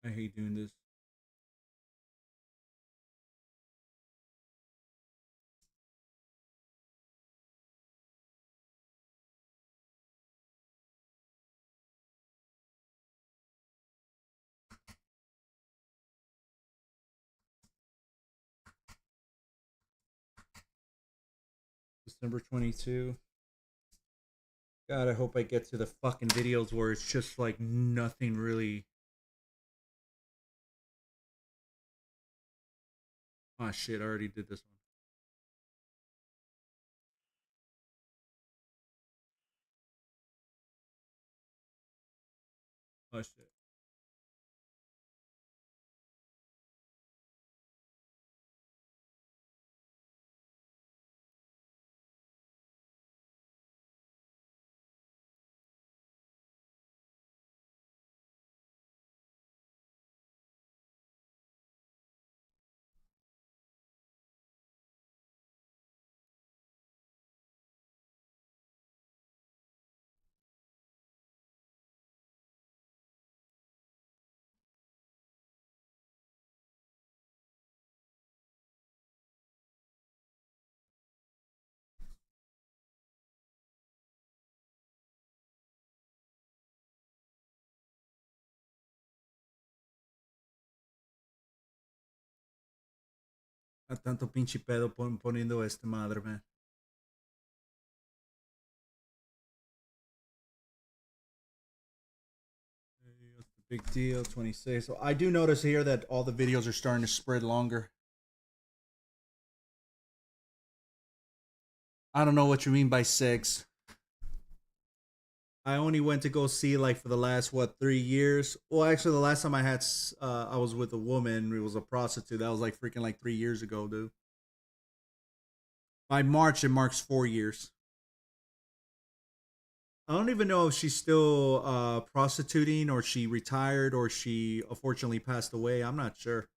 I hate doing this. December 22. God, I hope I get to the fucking videos where it's just like nothing really. Oh shit, I already did this one. Oh shit. A tanto pinche pedo poniendo este madre, man. What's the big deal? 26. So I do notice here that all the videos are starting to spread longer. I don't know what you mean by 6. I only went to go see like for the last what 3 years. Well, actually, the last time I was with a woman. It was a prostitute. That was like freaking like 3 years ago, dude. By March, it marks 4 years. I don't even know if she's still prostituting or she retired or she unfortunately passed away. I'm not sure.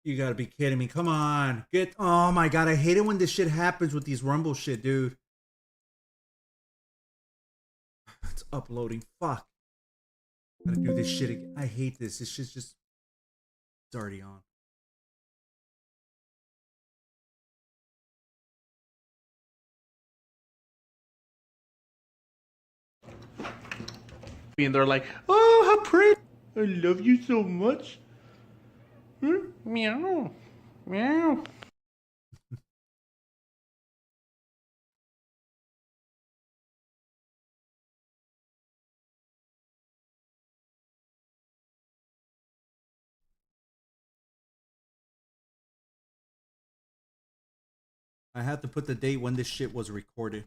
You gotta be kidding me. Come on. Get. Oh my god, I hate it when this shit happens with these Rumble shit, dude. It's uploading. Fuck. Gotta do this shit again. I hate this. This shit's just. It's already on. And they're like, "Oh, how pretty! I love you so much." Meow, meow. I have to put the date when this shit was recorded.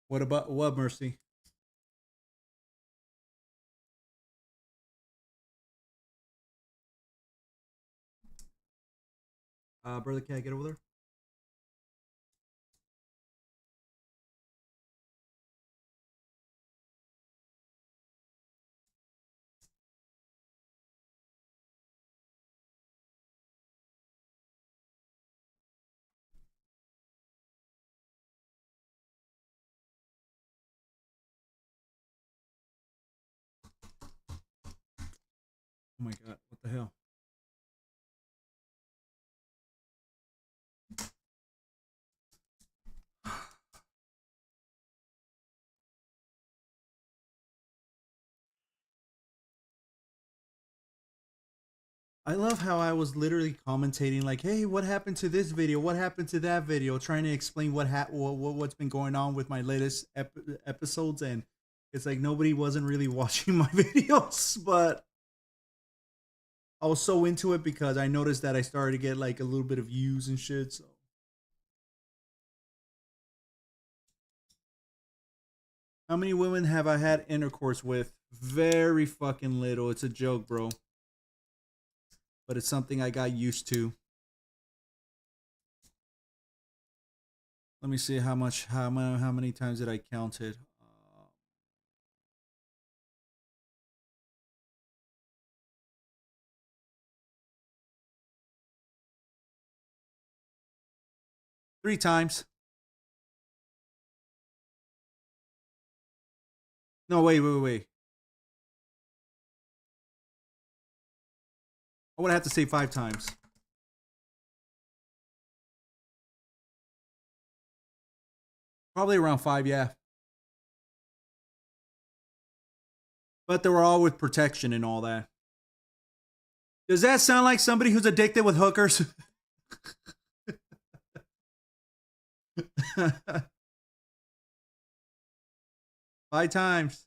What about what, Mercy? Brother, can I get over there? Oh my god, what the hell? I love how I was literally commentating like, "Hey, what happened to this video? What happened to that video?" Trying to explain what's been going on with my latest episodes, and it's like nobody wasn't really watching my videos, but I was so into it because I noticed that I started to get like a little bit of views and shit. So how many women have I had intercourse with? Very fucking little. It's a joke, bro. But it's something I got used to. Let me see how many times did I count it? 3 times. No, wait. I would have to say 5 times. Probably around 5, yeah. But they were all with protection and all that. Does that sound like somebody who's addicted with hookers? 5 times.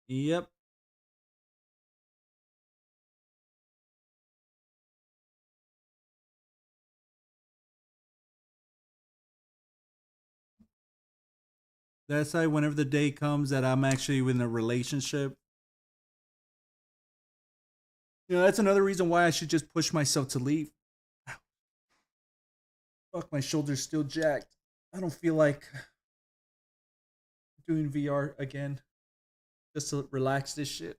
Yep. That's like whenever the day comes that I'm actually in a relationship. You know, that's another reason why I should just push myself to leave. Fuck, my shoulder's still jacked. I don't feel like doing VR again just to relax this shit.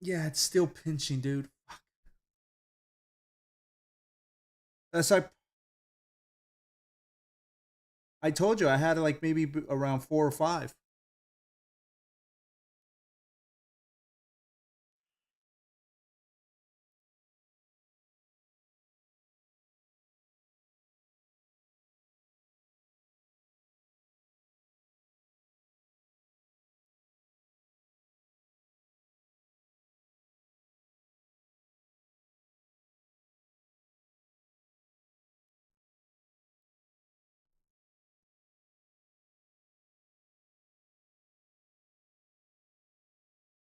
Yeah, it's still pinching, dude. Fuck. That's I told you I had like maybe around 4 or 5.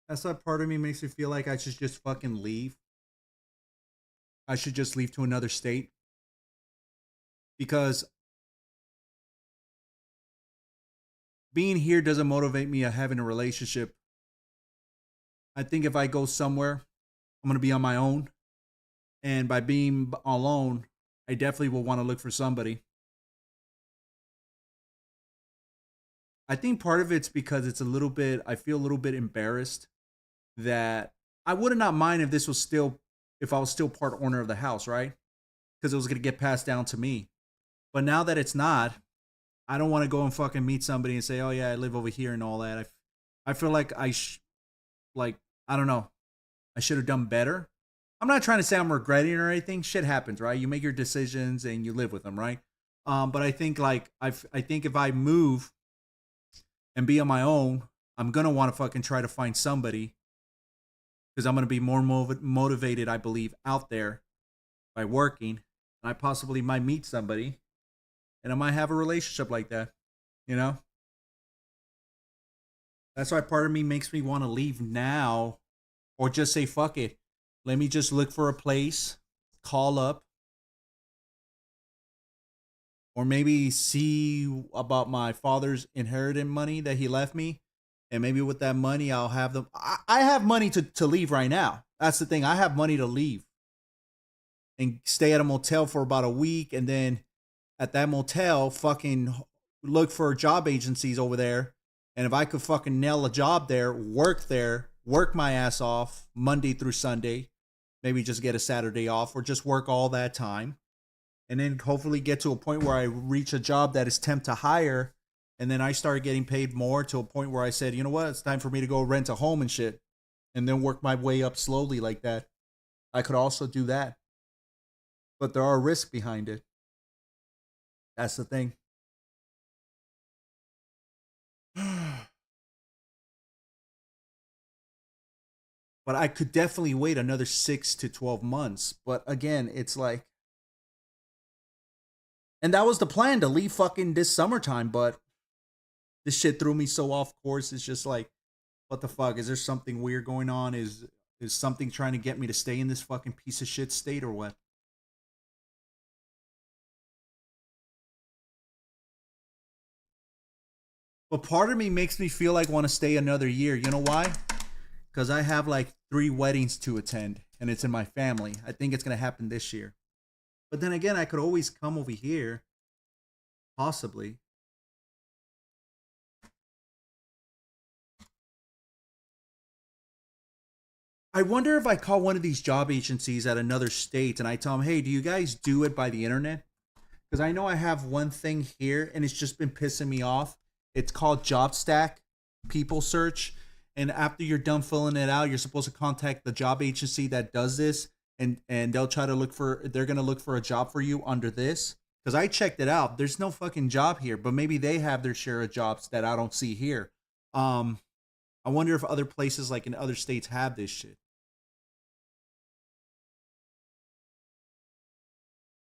That's that part of me makes me feel like I should just fucking leave. I should just leave to another state because being here doesn't motivate me of having a relationship. I think if I go somewhere, I'm gonna be on my own, and by being alone, I definitely will want to look for somebody. I think part of it's because it's a little bit. I feel a little bit embarrassed that I would have not mind if this was still, if I was still part owner of the house, right? Because it was gonna get passed down to me. But now that it's not, I don't want to go and fucking meet somebody and say, "Oh yeah, I live over here" and all that. I feel like like I don't know. I should have done better. I'm not trying to say I'm regretting or anything. Shit happens, right? You make your decisions and you live with them, right? But I think like I think if I move and be on my own, I'm gonna want to fucking try to find somebody because I'm gonna be more motivated, I believe, out there by working. And I possibly might meet somebody, and I might have a relationship like that. You know, that's why part of me makes me want to leave now, or just say fuck it. Let me just look for a place, call up, or maybe see about my father's inheritance money that he left me. And maybe with that money, I'll have them. I have money to leave right now. That's the thing. I have money to leave and stay at a motel for about a week. And then at that motel, fucking look for job agencies over there. And if I could fucking nail a job there, work my ass off Monday through Sunday, maybe just get a Saturday off or just work all that time, and then hopefully get to a point where I reach a job that is temp to hire, and then I start getting paid more to a point where I said, you know what, it's time for me to go rent a home and shit, and then work my way up slowly like that. I could also do that, but there are risks behind it. That's the thing. But I could definitely wait another 6 to 12 months. But again, it's like, and that was the plan to leave fucking this summertime, but this shit threw me so off course. It's just like, what the fuck? Is there something weird going on? Is something trying to get me to stay in this fucking piece of shit state or what? But part of me makes me feel like I want to stay another year. You know why? Because I have like 3 weddings to attend, and it's in my family. I think it's gonna happen this year. But then again, I could always come over here, possibly. I wonder if I call one of these job agencies at another state and I tell them, hey, do you guys do it by the internet? Because I know I have one thing here and it's just been pissing me off. It's called JobStack, People Search. And after you're done filling it out, you're supposed to contact the job agency that does this, and they'll try to look for, they're going to look for a job for you under this. Because I checked it out. There's no fucking job here, but maybe they have their share of jobs that I don't see here. I wonder if other places like in other states have this shit.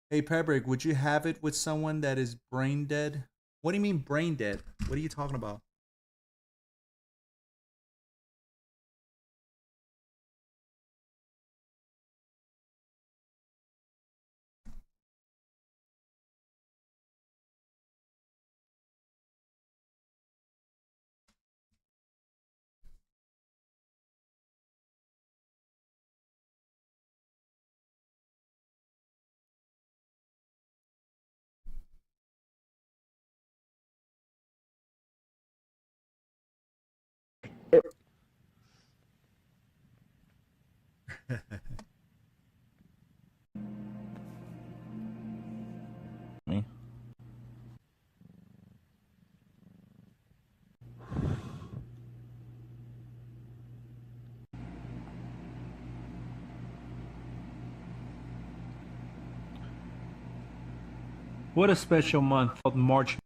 Hey, Pebbrick, would you have it with someone that is brain dead? What do you mean brain dead? What are you talking about? Me. What a special month called March.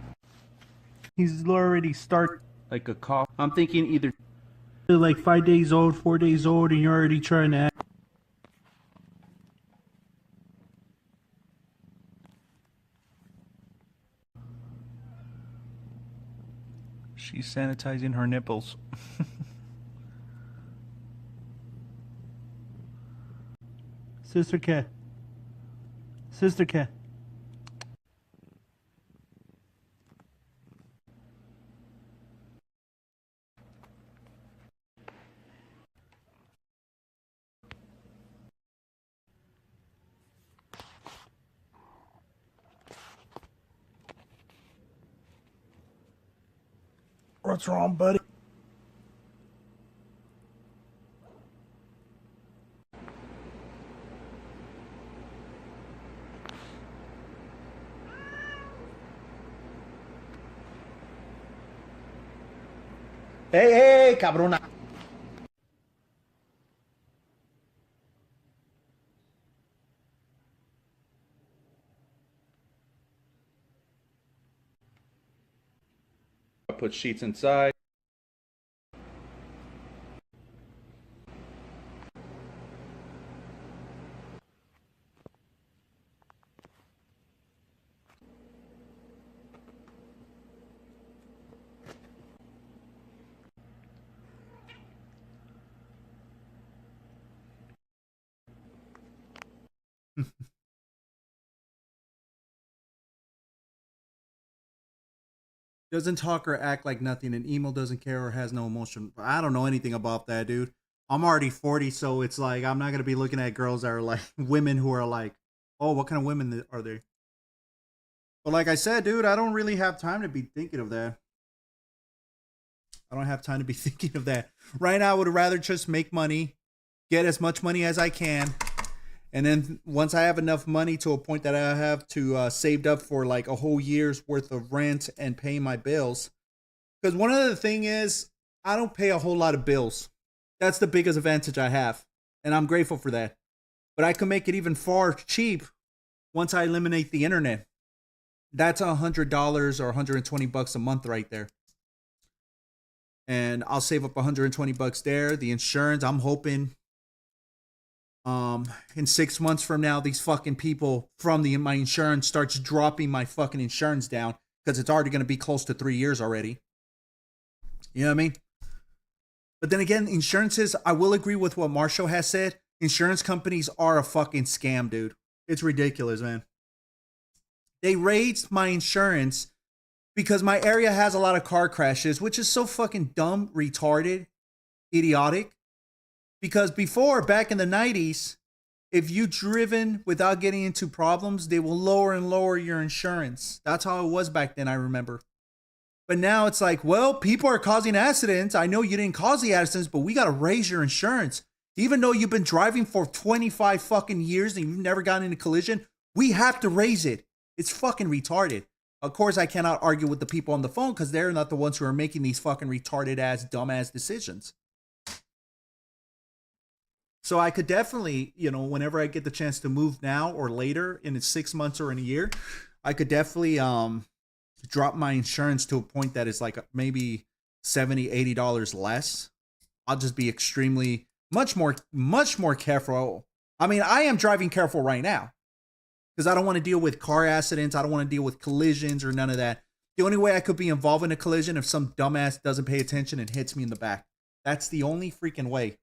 He's already started like a cough. I'm thinking either like 5 days old, 4 days old, and you're already trying to act. She's sanitizing her nipples. Sister cat. Sister cat. What's wrong, buddy? Hey, hey, cabrona. I put sheets inside. Doesn't talk or act like nothing, and emo doesn't care or has no emotion. I don't know anything about that, dude. I'm already 40, so it's like I'm not gonna be looking at girls that are like women who are like, oh, what kind of women are they? But like I said, dude, I don't really have time to be thinking of that. I don't have time to be thinking of that. Right now, I would rather just make money, get as much money as I can, and then once I have enough money to a point that I have to saved up for like a whole year's worth of rent and paying my bills. Because one other thing is, I don't pay a whole lot of bills. That's the biggest advantage I have, and I'm grateful for that. But I can make it even far cheap once I eliminate the internet. That's $100 or $120 a month right there. And I'll save up $120 there. The insurance, I'm hoping in 6 months from now, these fucking people from my insurance starts dropping my fucking insurance down, because it's already going to be close to 3 years already. You know what I mean? But then again, insurances, I will agree with what Marshall has said. Insurance companies are a fucking scam, dude. It's ridiculous, man. They raised my insurance because my area has a lot of car crashes, which is so fucking dumb, retarded, idiotic. Because before, back in the 90s, if you driven without getting into problems, they will lower and lower your insurance. That's how it was back then, I remember. But now it's like, well, people are causing accidents. I know you didn't cause the accidents, but we got to raise your insurance. Even though you've been driving for 25 fucking years and you've never gotten in a collision, we have to raise it. It's fucking retarded. Of course, I cannot argue with the people on the phone because they're not the ones who are making these fucking retarded ass, dumbass decisions. So I could definitely, whenever I get the chance to move now or later in 6 months or in a year, I could definitely drop my insurance to a point that is like maybe $70, $80 less. I'll just be extremely much more careful. I mean, I am driving careful right now because I don't want to deal with car accidents. I don't want to deal with collisions or none of that. The only way I could be involved in a collision if some dumbass doesn't pay attention and hits me in the back. That's the only freaking way.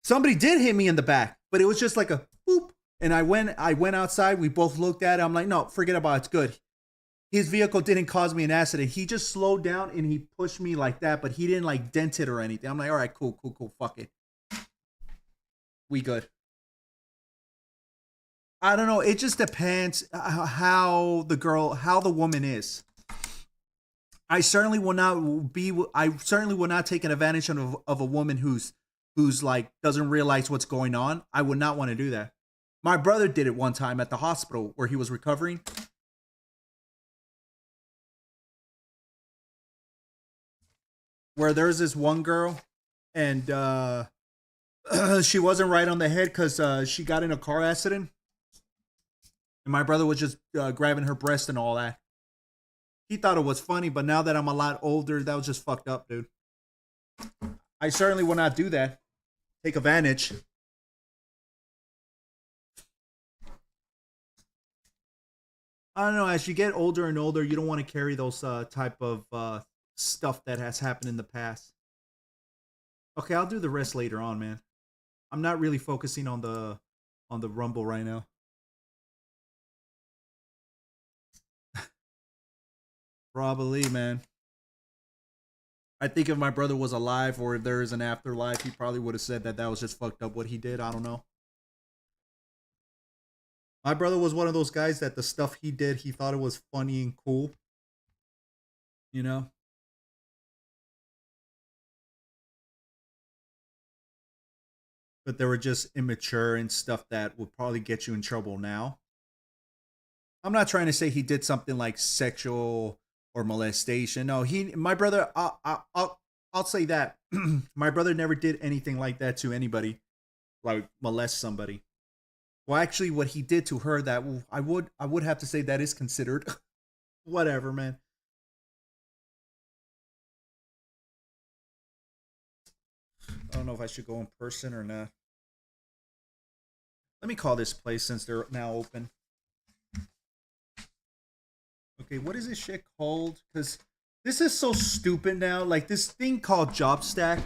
Somebody did hit me in the back, but it was just like a boop. And I went outside. We both looked at it. I'm like, no, forget about it. It's good. His vehicle didn't cause me an accident. He just slowed down and he pushed me like that, but he didn't like dent it or anything. I'm like, all right, cool. Fuck it. We good. I don't know. It just depends how the woman is. I certainly will not take an advantage of a woman who's like doesn't realize what's going on. I would not want to do that. My brother did it one time at the hospital where he was recovering. Where there's this one girl and she wasn't right on the head because she got in a car accident. And my brother was just grabbing her breast and all that. He thought it was funny, but now that I'm a lot older, that was just fucked up, dude. I certainly will not do that. Take advantage. I don't know. As you get older and older, you don't want to carry those type of stuff that has happened in the past. Okay, I'll do the rest later on, man. I'm not really focusing on the Rumble right now. Probably, man. I think if my brother was alive or if there is an afterlife, he probably would have said that was just fucked up what he did. I don't know. My brother was one of those guys that the stuff he did, he thought it was funny and cool. You know? But they were just immature and stuff that would probably get you in trouble now. I'm not trying to say he did something like sexual or molestation. No, my brother, I'll say that. My brother never did anything like that to anybody, like molest somebody. Well, actually, what he did to her, that I would have to say that is considered. Whatever, man. I don't know if I should go in person or not. Let me call this place since they're now open. Okay, what is this shit called? Because this is so stupid now. Like this thing called JobStack.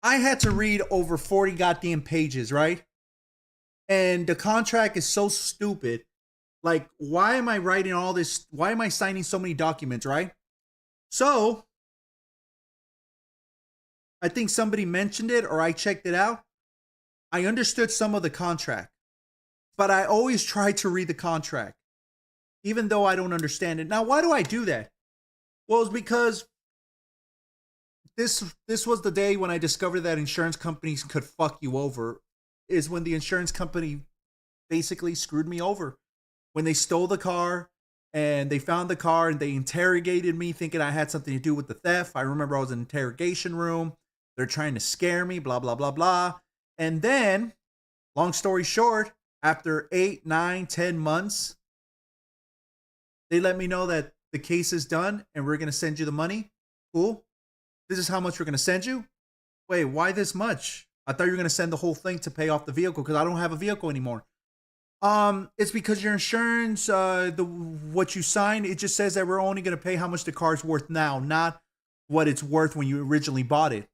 I had to read over 40 goddamn pages, right? And the contract is so stupid. Like, why am I writing all this? Why am I signing so many documents, right? So, I think somebody mentioned it or I checked it out. I understood some of the contract, but I always try to read the contract, even though I don't understand it. Now, why do I do that? Well, it's because this was the day when I discovered that insurance companies could fuck you over. Is when the insurance company basically screwed me over. When they stole the car and they found the car and they interrogated me thinking I had something to do with the theft. I remember I was in an interrogation room. They're trying to scare me, blah, blah, blah, blah. And then, long story short, after 8, 9, 10 months, they let me know that the case is done and we're going to send you the money. Cool. This is how much we're going to send you. Wait, why this much? I thought you were going to send the whole thing to pay off the vehicle because I don't have a vehicle anymore. It's because your insurance, what you signed, it just says that we're only going to pay how much the car's worth now, not what it's worth when you originally bought it.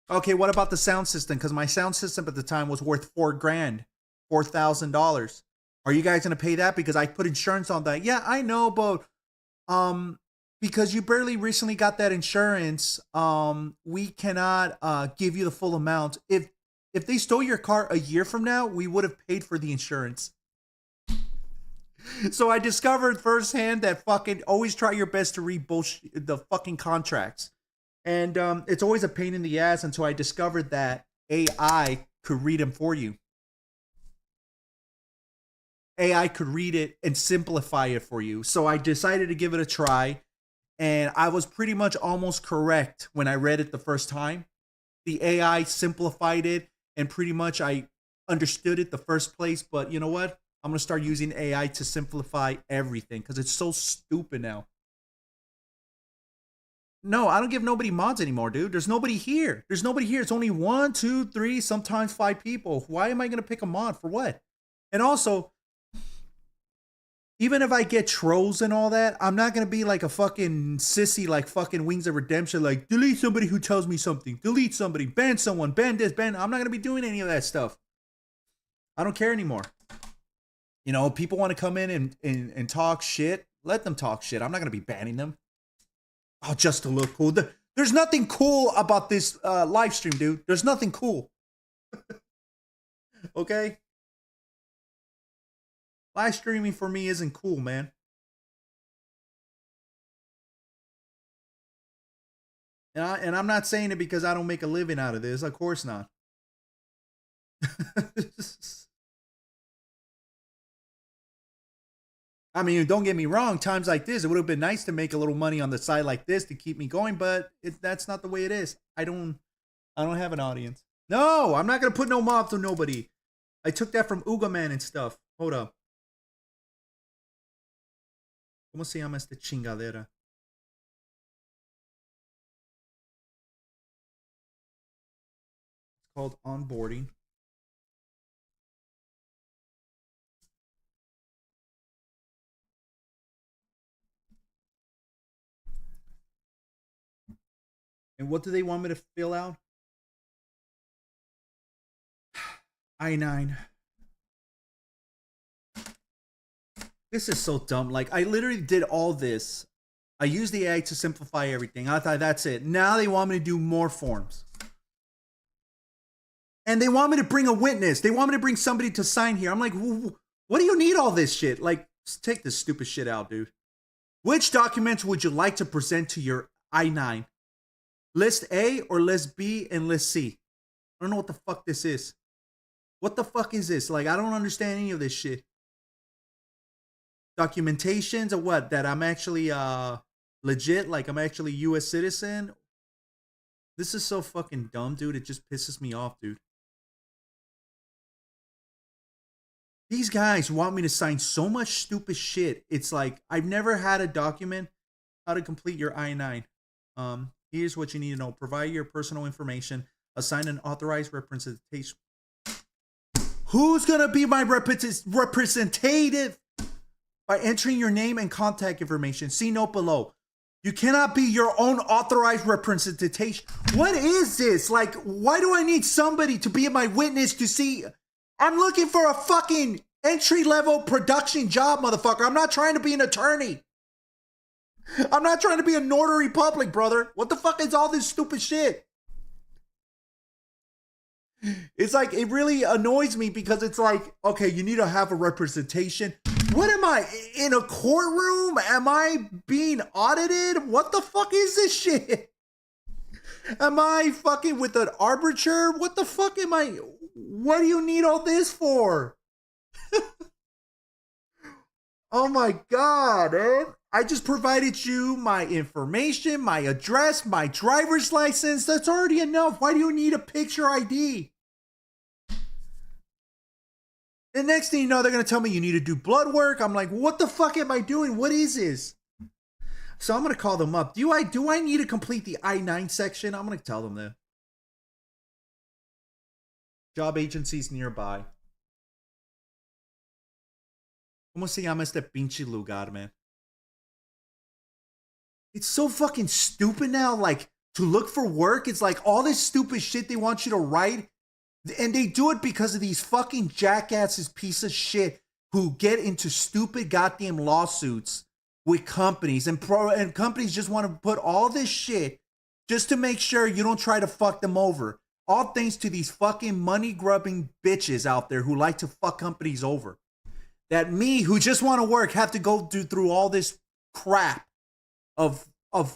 Okay, what about the sound system? Because my sound system at the time was worth $4,000, $4,000. Are you guys going to pay that? Because I put insurance on that. Yeah, I know, but because you barely recently got that insurance, we cannot give you the full amount. If they stole your car a year from now, we would have paid for the insurance. So I discovered firsthand that fucking always try your best to read bullshit, the fucking contracts. And it's always a pain in the ass until I discovered that AI could read them for you. AI could read it and simplify it for you. So I decided to give it a try. And I was pretty much almost correct when I read it the first time. The AI simplified it and pretty much I understood it the first place. But you know what? I'm going to start using AI to simplify everything because it's so stupid now. No, I don't give nobody mods anymore, dude. There's nobody here. There's nobody here. It's only 1, 2, 3, sometimes 5 people. Why am I going to pick a mod for what? And also, even if I get trolls and all that, I'm not going to be like a fucking sissy like fucking Wings of Redemption. Like, delete somebody who tells me something. Delete somebody. Ban someone. Ban this. Ban. I'm not going to be doing any of that stuff. I don't care anymore. You know, people want to come in and talk shit. Let them talk shit. I'm not going to be banning them. Oh, just to look cool. There's nothing cool about this live stream, dude. There's nothing cool. Okay? Live streaming for me isn't cool, man. And I'm not saying it because I don't make a living out of this. Of course not. I mean, don't get me wrong. Times like this, it would have been nice to make a little money on the side like this to keep me going, but that's not the way it is. I don't have an audience. No, I'm not gonna put no mobs on nobody. I took that from Uga Man and stuff. Hold up. ¿Cómo se llama esta chingadera? It's called onboarding. And what do they want me to fill out? I-9. This is so dumb. Like, I literally did all this. I used the AI to simplify everything. I thought that's it. Now they want me to do more forms. And they want me to bring a witness. They want me to bring somebody to sign here. I'm like, what do you need all this shit? Like, just take this stupid shit out, dude. Which documents would you like to present to your I-9? List A or list B and list C? I don't know what the fuck this is. What the fuck is this? Like, I don't understand any of this shit. Documentations of what? That I'm actually legit, like I'm actually US citizen? This is so fucking dumb, dude. It just pisses me off, dude. These guys want me to sign so much stupid shit. It's like, I've never had a document how to complete your I-9. Here's what you need to know. Provide your personal information. Assign an authorized representation. Who's going to be my representative? By entering your name and contact information. See note below. You cannot be your own authorized representation. What is this? Like, why do I need somebody to be my witness to see? I'm looking for a fucking entry-level production job, motherfucker. I'm not trying to be an attorney. I'm not trying to be a notary public, brother. What the fuck is all this stupid shit? It's like, it really annoys me because it's like, okay, you need to have a representation. What am I, in a courtroom? Am I being audited? What the fuck is this shit? Am I fucking with an arbiter? What the fuck am I? What do you need all this for? Oh my God, man. I just provided you my information, my address, my driver's license. That's already enough. Why do you need a picture ID? The next thing you know, they're going to tell me you need to do blood work. I'm like, what the fuck am I doing? What is this? So I'm going to call them up. Do I need to complete the I-9 section? I'm going to tell them that. Job agencies nearby. ¿Cómo se llama este pinche lugar, man? It's so fucking stupid now. Like, to look for work, it's like all this stupid shit they want you to write. And they do it because of these fucking jackasses, piece of shit, who get into stupid goddamn lawsuits with companies. And companies just want to put all this shit just to make sure you don't try to fuck them over. All thanks to these fucking money-grubbing bitches out there who like to fuck companies over. That me, who just want to work, have to go through all this crap of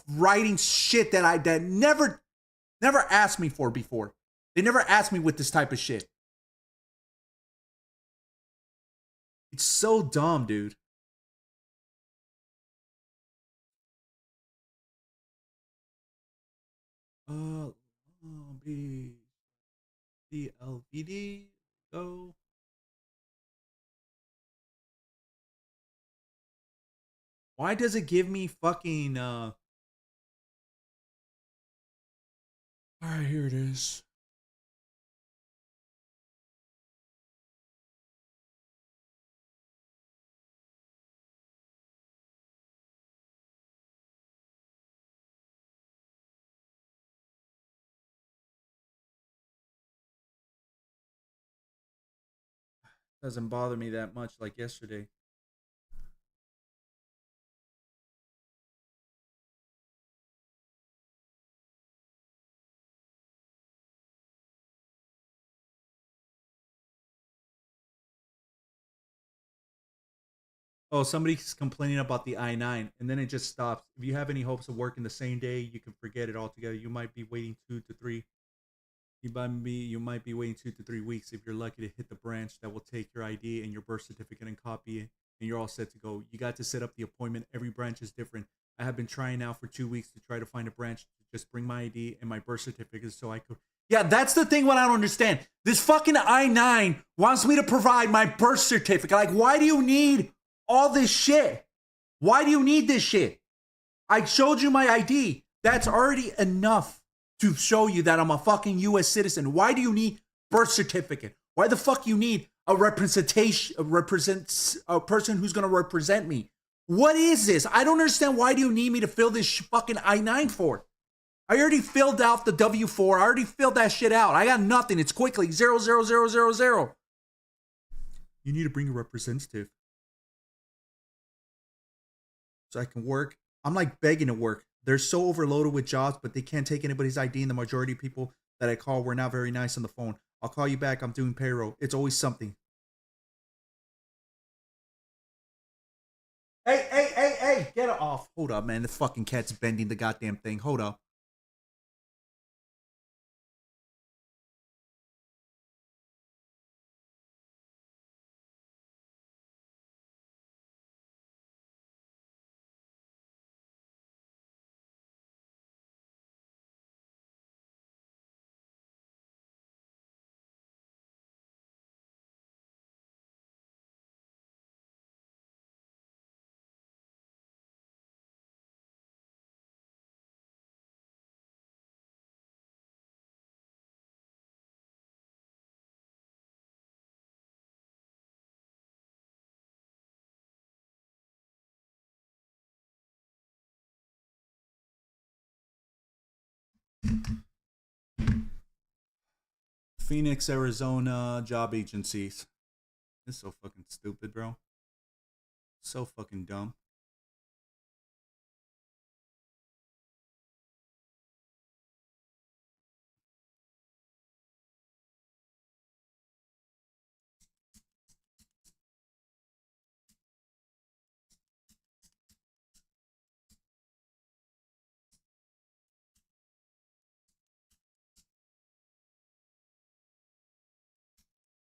writing shit that never asked me for before. They never asked me with this type of shit. It's so dumb, dude. B LVD go. Why does it give me fucking all right, here it is. Doesn't bother me that much like yesterday. Oh, somebody's complaining about the I-9, and then it just stops. If you have any hopes of working the same day, you can forget it altogether. You might be waiting 2 to 3. You might be waiting 2 to 3 weeks if you're lucky to hit the branch that will take your ID and your birth certificate and copy it, and you're all set to go. You got to set up the appointment. Every branch is different. I have been trying now for 2 weeks to try to find a branch to just bring my ID and my birth certificate so I could. Yeah, that's the thing what I don't understand. This fucking I-9 wants me to provide my birth certificate. Like, why do you need all this shit? Why do you need this shit? I showed you my ID. That's already enough to show you that I'm a fucking US citizen. Why do you need birth certificate? Why the fuck you need a representation, a person who's gonna represent me? What is this? I don't understand. Why do you need me to fill this fucking I-9 for? I already filled out the W-4. I already filled that shit out. I got nothing. It's quickly 00000. You need to bring a representative so I can work. I'm like begging to work. They're so overloaded with jobs, but they can't take anybody's ID. And the majority of people that I call were not very nice on the phone. I'll call you back. I'm doing payroll. It's always something. Hey, get it off. Hold up, man. The fucking cat's bending the goddamn thing. Hold up. Phoenix, Arizona job agencies. It's so fucking stupid, bro. So fucking dumb.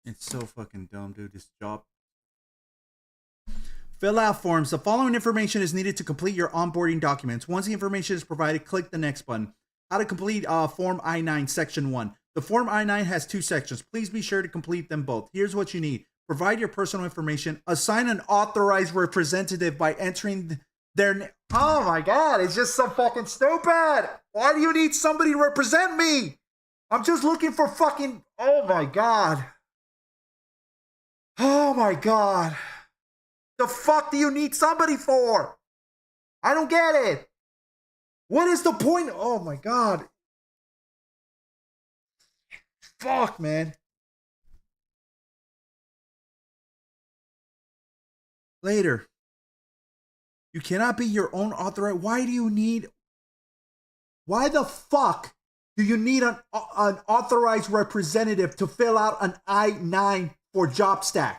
It's so fucking dumb, dude. This job. Fill out forms. The following information is needed to complete your onboarding documents. Once the information is provided, click the next button. How to complete Form I-9, Section 1. The Form I-9 has 2 sections. Please be sure to complete them both. Here's what you need. Provide your personal information. Assign an authorized representative by entering their name. Oh my God, it's just so fucking stupid. Why do you need somebody to represent me? I'm just looking for fucking... Oh my God. Oh my God. The fuck do you need somebody for? I don't get it. What is the point? Oh my God. Fuck, man. Later. You cannot be your own authorized. Why the fuck do you need an authorized representative to fill out an I-9 for JobStack?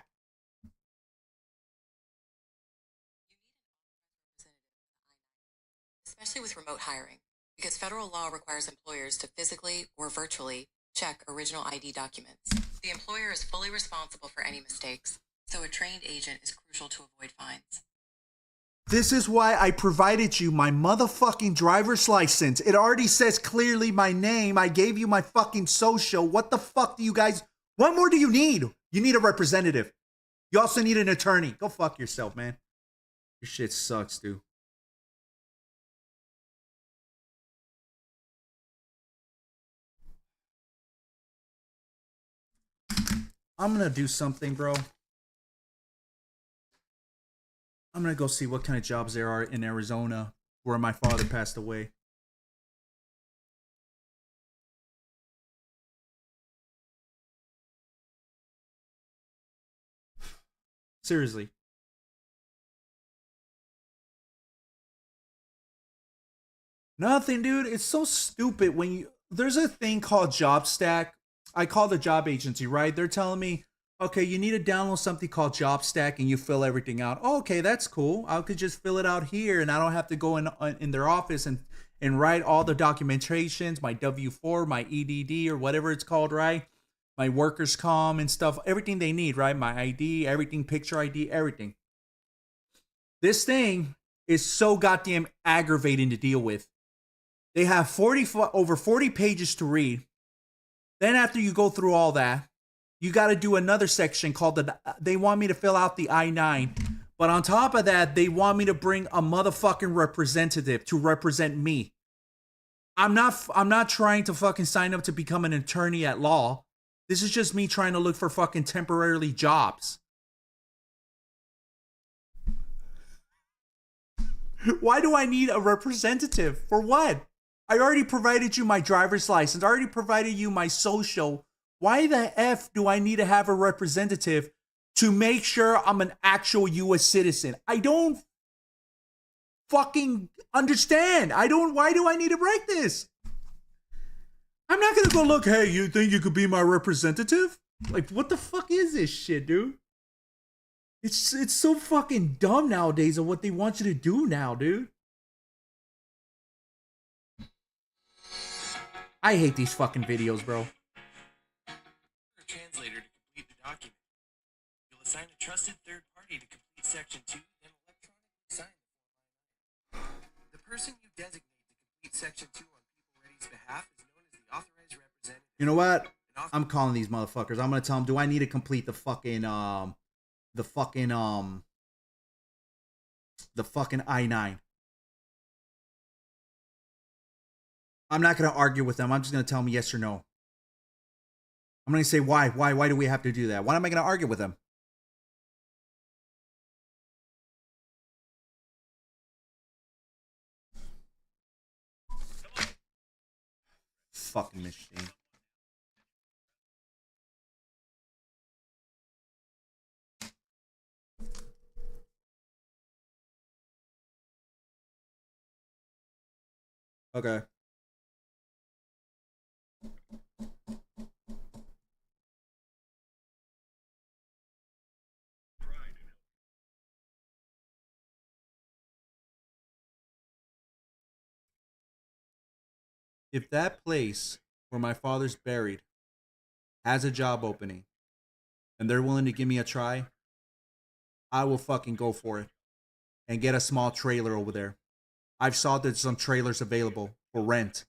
Especially with remote hiring, because federal law requires employers to physically or virtually check original ID documents. The employer is fully responsible for any mistakes, so a trained agent is crucial to avoid fines. This is why I provided you my motherfucking driver's license. It already says clearly my name. I gave you my fucking social. What the fuck do you guys... What more do you need? You need a representative. You also need an attorney. Go fuck yourself, man. Your shit sucks, dude. I'm gonna do something, bro. I'm gonna go see what kind of jobs there are in Arizona where my father passed away. Seriously. Nothing, dude. It's so stupid when you... There's a thing called JobStack. I call the job agency, right? They're telling me, okay, you need to download something called JobStack and you fill everything out. Oh, okay, that's cool. I could just fill it out here and I don't have to go in their office and write all the documentations, my W-4, my EDD or whatever it's called, right? My workers' comm and stuff, everything they need, right? My ID, everything, picture ID, everything. This thing is so goddamn aggravating to deal with. They have over 40 pages to read. Then after you go through all that, you got to do another section called they want me to fill out the I-9. But on top of that, they want me to bring a motherfucking representative to represent me. I'm not trying to fucking sign up to become an attorney at law. This is just me trying to look for fucking temporarily jobs. Why do I need a representative? For what? I already provided you my driver's license. I already provided you my social. Why the F do I need to have a representative to make sure I'm an actual US citizen? I don't fucking understand. Why do I need to break this? I'm not gonna go look, hey, you think you could be my representative? Like, what the fuck is this shit, dude? It's so fucking dumb nowadays of what they want you to do now, dude. I hate these fucking videos, bro. Translator to complete the document. You'll assign a trusted third party to complete section 2 and electronically sign the Form I-9. The person you designate to complete section 2 on People Ready's behalf is known as the authorized representative. You know what? I'm calling these motherfuckers. I'm gonna tell them, do I need to complete the fucking I-9? I'm not gonna argue with them. I'm just gonna tell them yes or no. I'm gonna say why do we have to do that? Why am I gonna argue with them? Fucking machine. Okay. If that place where my father's buried has a job opening and they're willing to give me a try, I will fucking go for it and get a small trailer over there. I've saw there's some trailers available for rent.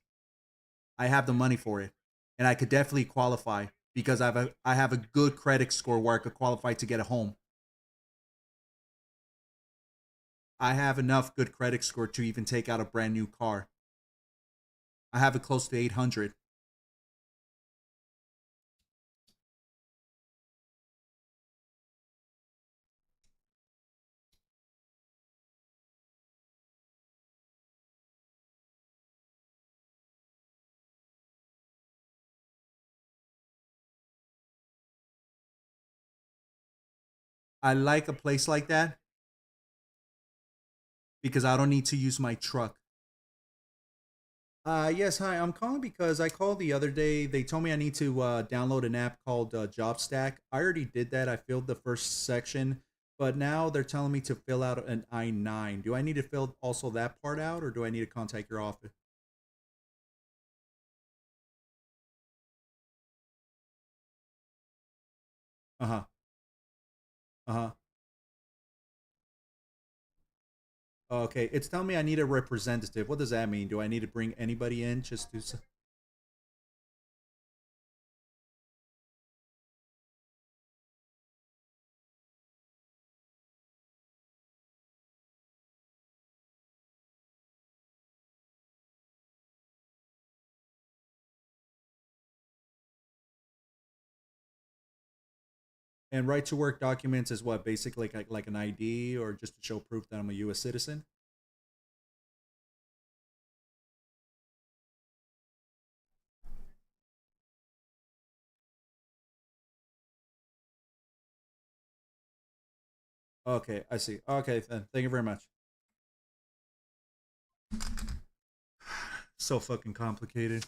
I have the money for it, and I could definitely qualify because I have a good credit score where I could qualify to get a home. I have enough good credit score to even take out a brand new car. I have it close to 800. I like a place like that because I don't need to use my truck. Yes, hi. I'm calling because I called the other day. They told me I need to download an app called JobStack. I already did that. I filled the first section, but now they're telling me to fill out an I-9. Do I need to fill also that part out, or do I need to contact your office? Uh-huh. Uh-huh. Okay, it's telling me I need a representative. What does that mean? Do I need to bring anybody in just to... And right to work documents is what? Basically like an ID or just to show proof that I'm a US citizen? Okay, I see. Okay, then. Thank you very much. So fucking complicated.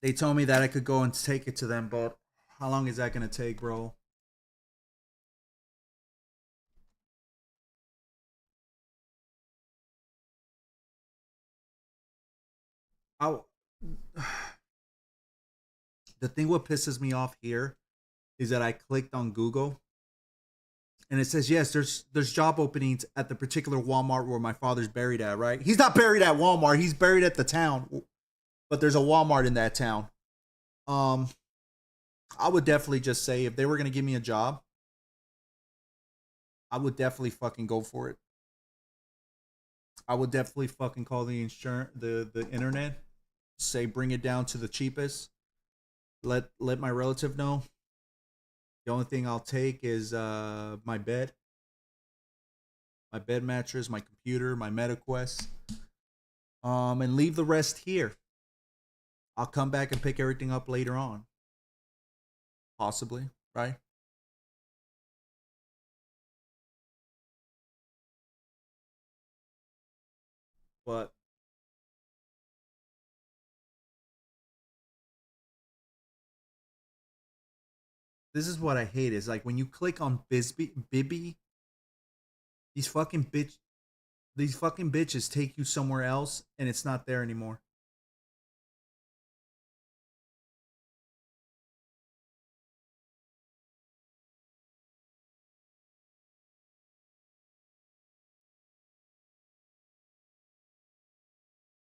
They told me that I could go and take it to them, but how long is that gonna take, bro? I The thing what pisses me off here is that I clicked on Google and it says yes, there's job openings at the particular Walmart where my father's buried at, right? He's not buried at Walmart, he's buried at the town. But there's a Walmart in that town. I would definitely just say if they were gonna give me a job, I would definitely fucking go for it. I would definitely fucking call the insurance, the internet, say bring it down to the cheapest. Let my relative know. The only thing I'll take is my bed mattress, my computer, my MetaQuest, and leave the rest here. I'll come back and pick everything up later on, possibly, right? But this is what I hate is like when you click on Bibby, these fucking bitch these fucking bitches take you somewhere else and it's not there anymore.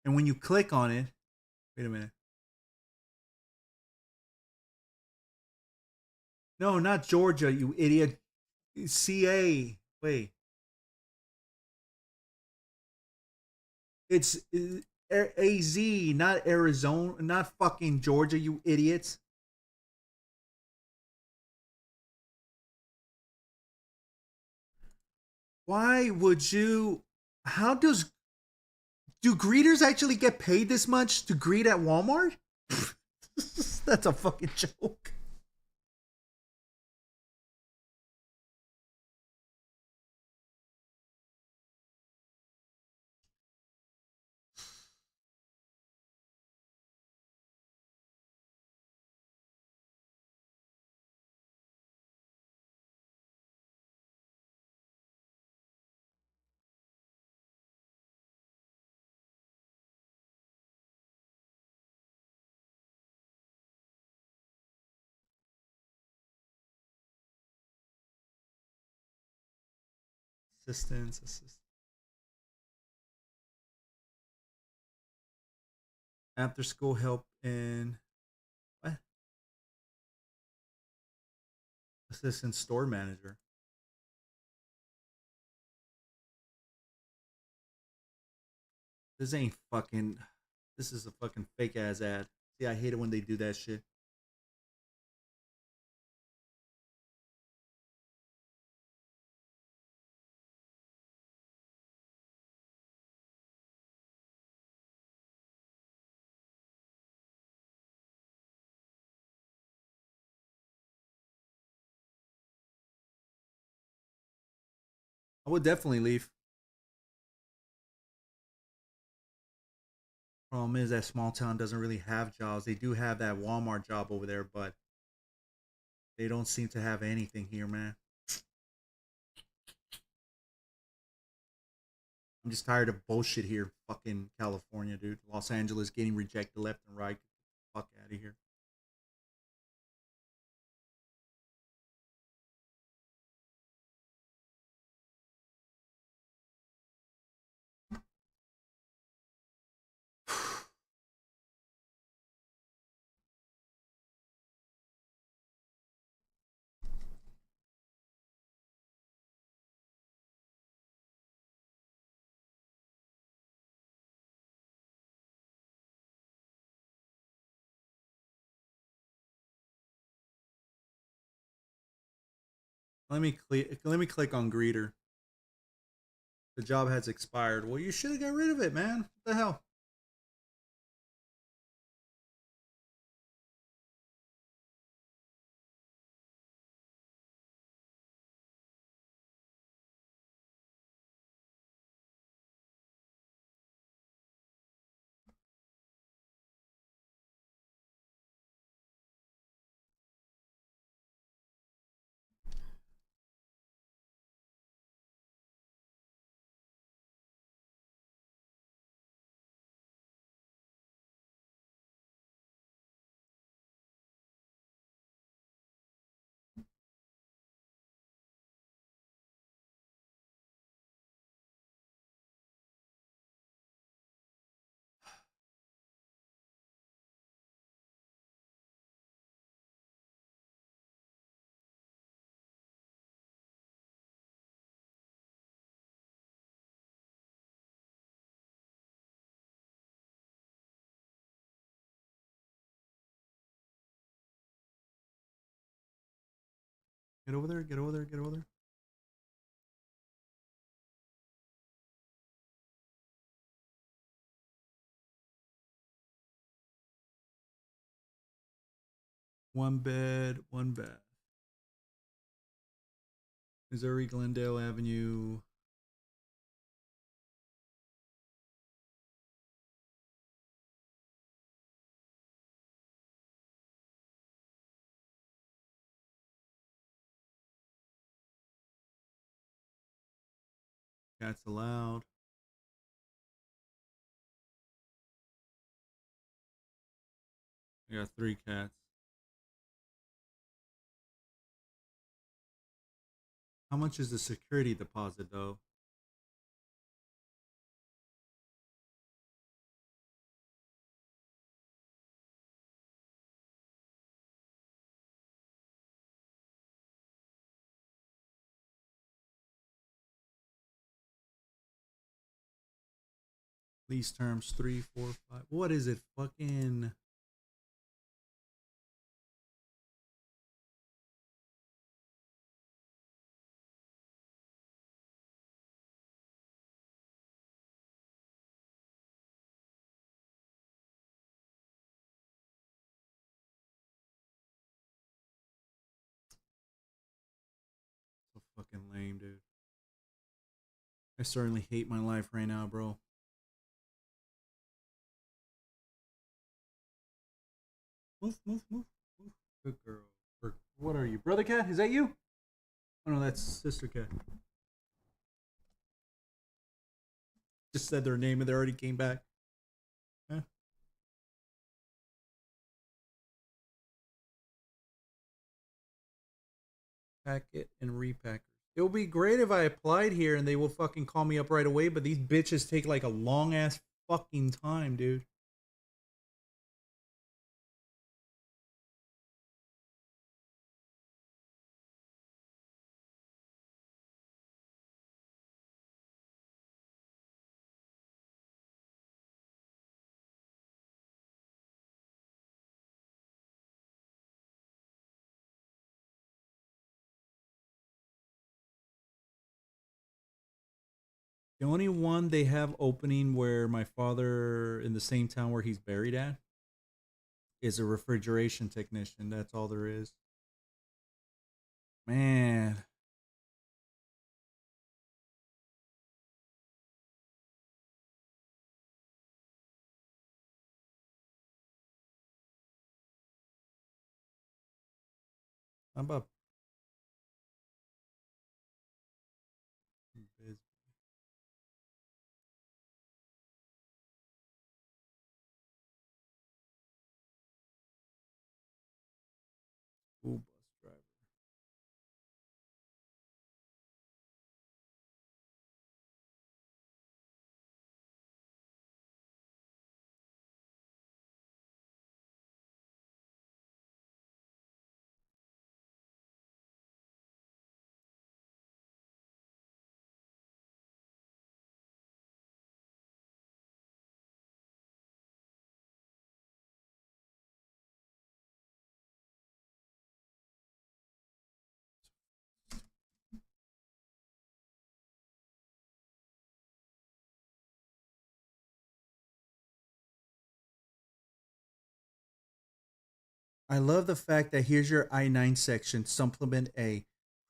And when you click on it, wait a minute. No, not Georgia, you idiot. CA. Wait. It's AZ, not Arizona, not fucking Georgia, you idiots. Why would you? How does do greeters actually get paid this much to greet at Walmart? That's a fucking joke. Assistance. After school help in what? Assistant store manager. This ain't fucking. This is a fucking fake ass ad. See, I hate it when they do that shit. I would definitely leave. Problem is that small town doesn't really have jobs. They do have that Walmart job over there, but they don't seem to have anything here, man. I'm just tired of bullshit here, fucking California, dude. Los Angeles getting rejected left and right. Get the fuck out of here. Let me click on greeter. The job has expired. Well, you should have got rid of it, man. What the hell? Get over there. Get over there. Get over there. One bed, one bath. Missouri, Glendale Avenue. Cats allowed. I got 3 cats. How much is the security deposit though? Lease terms 3, 4, 5. What is it? Fucking. So fucking lame, dude. I certainly hate my life right now, bro. Move, move, move, move. Good girl. What are you, brother cat? Is that you? Oh no, that's sister cat. Just said their name and they already came back. Huh? Packet and repackers. It would be great if I applied here and they will fucking call me up right away, but these bitches take like a long ass fucking time, dude. The only one they have opening where my father in the same town where he's buried at is a refrigeration technician. That's all there is. Man. How about school bus driver? I love the fact that here's your I-9 section, supplement A,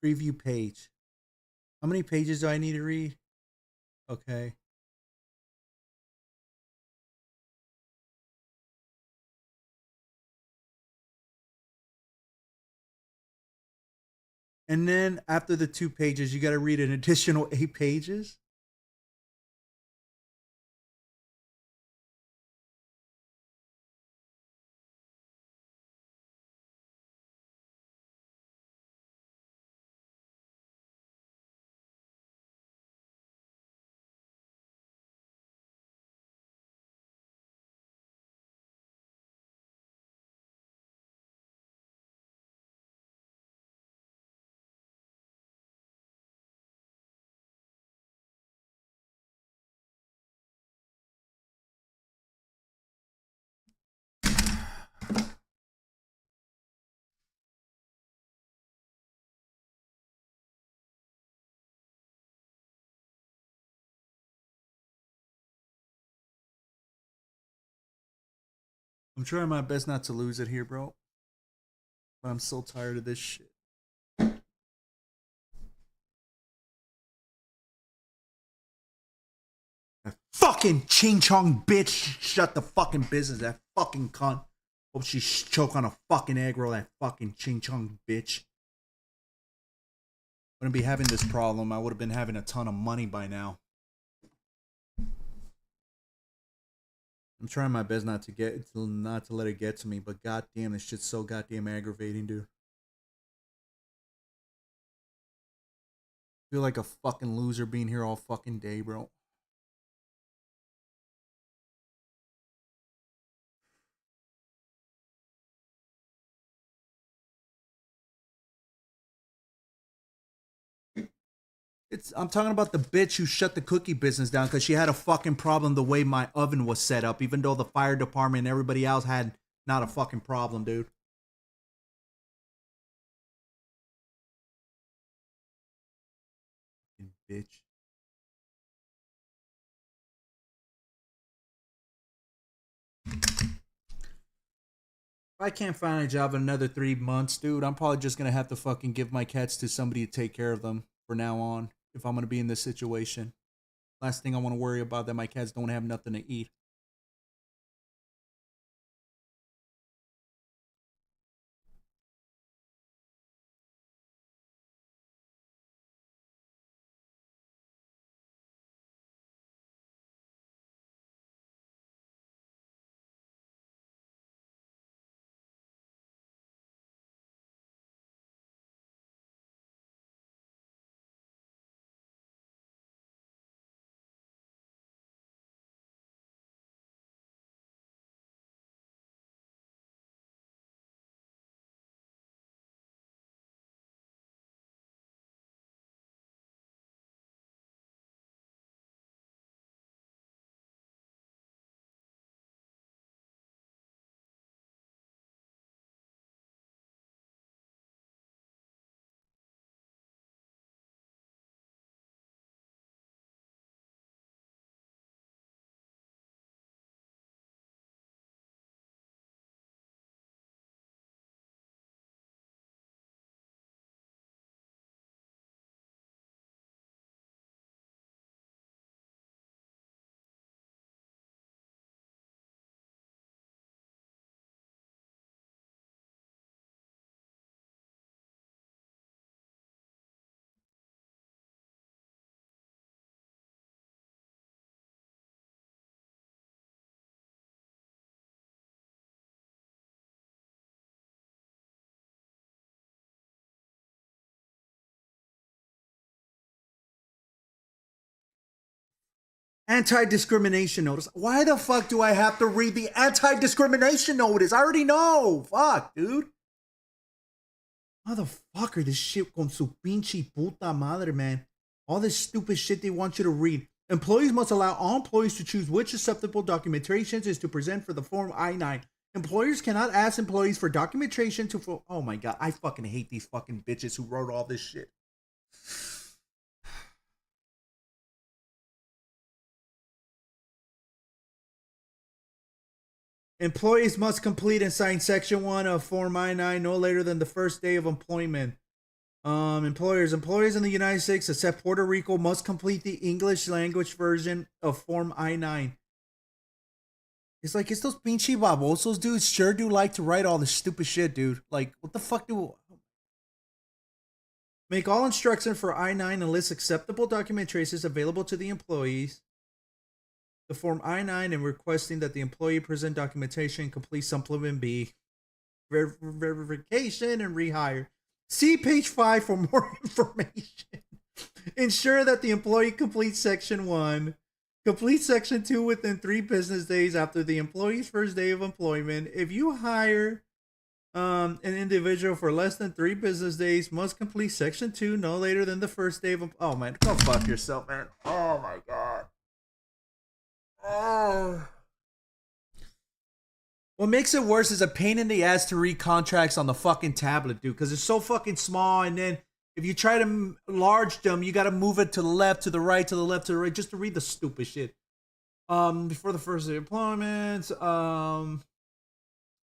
preview page. How many pages do I need to read? Okay. And then after the 2 pages, you got to read an additional 8 pages. I'm trying my best not to lose it here, bro. But I'm so tired of this shit. That fucking Ching Chong bitch shut the fucking business. That fucking cunt. Hope she choke on a fucking egg roll. That fucking Ching Chong bitch. Wouldn't be having this problem. I would have been having a ton of money by now. I'm trying my best not to let it get to me, but goddamn, this shit's so goddamn aggravating, dude. I feel like a fucking loser being here all fucking day, bro. I'm talking about the bitch who shut the cookie business down because she had a fucking problem the way my oven was set up, even though the fire department and everybody else had not a fucking problem, dude. Fucking bitch. If I can't find a job in another 3 months, dude, I'm probably just gonna have to fucking give my cats to somebody to take care of them for now on if I'm gonna be in this situation. Last thing I want to worry about that my cats don't have nothing to eat. Anti-discrimination notice. Why the fuck do I have to read the anti-discrimination notice? I already know. Fuck, dude. Motherfucker, this shit con su pinche puta madre, man. All this stupid shit they want you to read. Employees must allow all employees to choose which acceptable documentations is to present for the Form I-9. Employers cannot ask employees for documentation to... Oh my god, I fucking hate these fucking bitches who wrote all this shit. Employees must complete and sign Section 1 of Form I-9 no later than the first day of employment. Employers in the United States, except Puerto Rico, must complete the English language version of Form I-9. It's like, it's those pinche babosos, dude. Sure do like to write all this stupid shit, dude. Like, what the fuck do... Make all instructions for I-9 and list acceptable document traces available to the employees. The Form I-9 and requesting that the employee present documentation, complete Supplement B. Verification and rehire. See page 5 for more information. Ensure that the employee completes Section 1. Complete Section 2 within 3 business days after the employee's first day of employment. If you hire an individual for less than 3 business days, must complete Section 2 no later than the first day of... Oh, man. Go fuck yourself, man. Oh, my God. Oh. What makes it worse is a pain in the ass to read contracts on the fucking tablet, dude, because it's so fucking small, and then if you try to enlarge them, you gotta move it to the left, to the right, to the left, to the right, just to read the stupid shit. Before the first day of employment,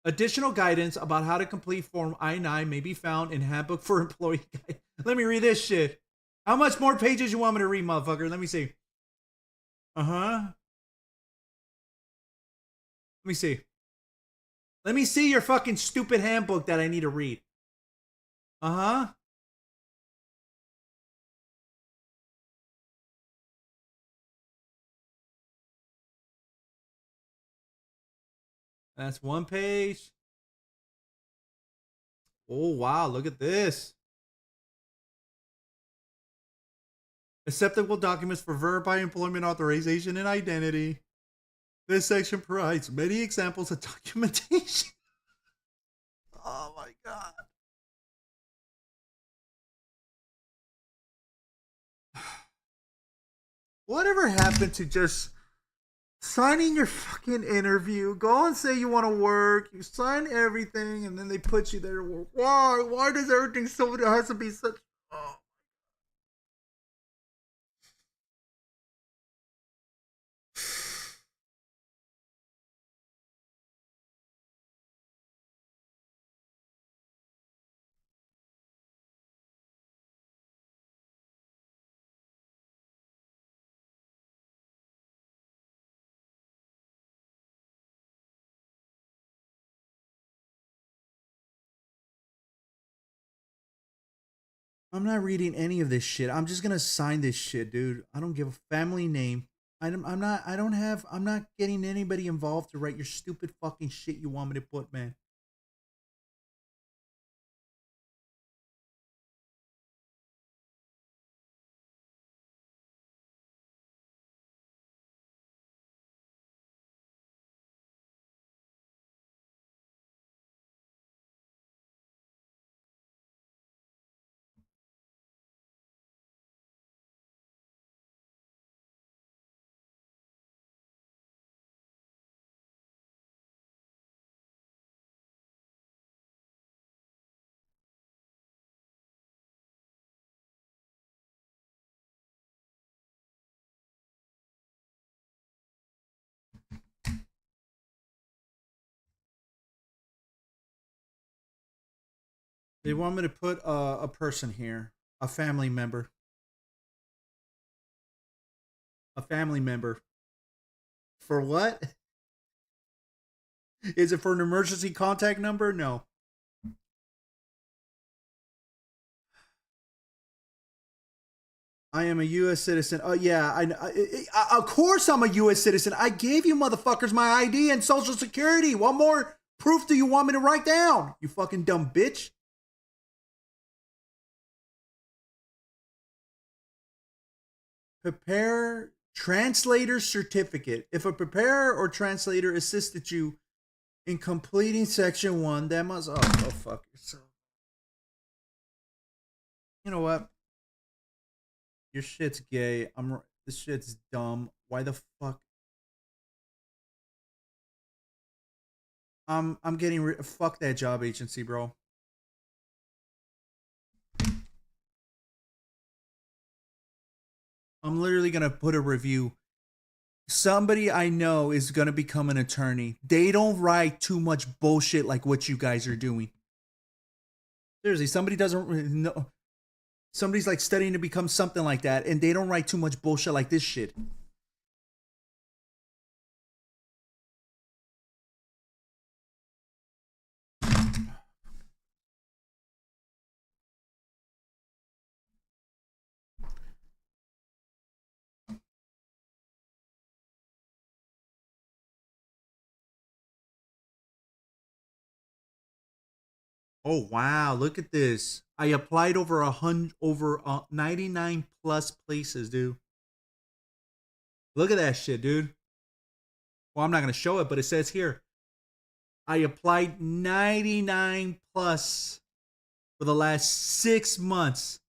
Additional guidance about how to complete Form I-9 may be found in Handbook for Employee Guide. Let me read this shit. How much more pages you want me to read, motherfucker? Let me see. Uh-huh. Let me see. Let me see your fucking stupid handbook that I need to read. Uh-huh. That's one page. Oh, wow. Look at this. Acceptable documents for verifying employment authorization and identity. This section provides many examples of documentation. Oh my god. Whatever happened to just signing your fucking interview? Go and say you want to work. You sign everything, and then they put you there. Why? Why does everything so has to be such? Oh. I'm not reading any of this shit. I'm just gonna sign this shit, dude. I don't give a family name. I'm not. I don't have. I'm not getting anybody involved to write your stupid fucking shit you want me to put, man. They want me to put a person here, a family member, a family member. For what? Is it for an emergency contact number? No. I am a U.S. citizen. Oh yeah, of course I'm a U.S. citizen. I gave you motherfuckers my ID and social security. What more proof do you want me to write down? You fucking dumb bitch. Prepare translator certificate. If a preparer or translator assisted you in completing section 1, that must. Oh, go fuck yourself. You know what? Your shit's gay. This shit's dumb. Why the fuck? I'm getting fuck that job agency, bro. I'm literally gonna put a review. Somebody I know is gonna become an attorney. They don't write too much bullshit like what you guys are doing. Seriously, somebody doesn't know. Somebody's like studying to become something like that, and they don't write too much bullshit like this shit. Oh wow, look at this. I applied over 99 plus places, dude. Look at that shit, dude. Well, I'm not gonna show it, but it says here. I applied 99 plus for the last 6 months.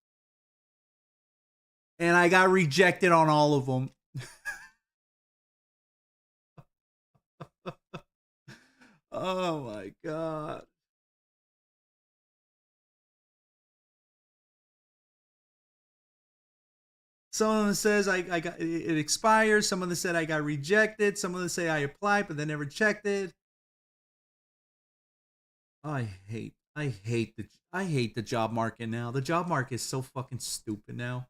And I got rejected on all of them. Oh my god. Some of them says I got it expires. Some of them said I got rejected. Some of them say I applied but they never checked it. I hate the job market now. The job market is so fucking stupid now.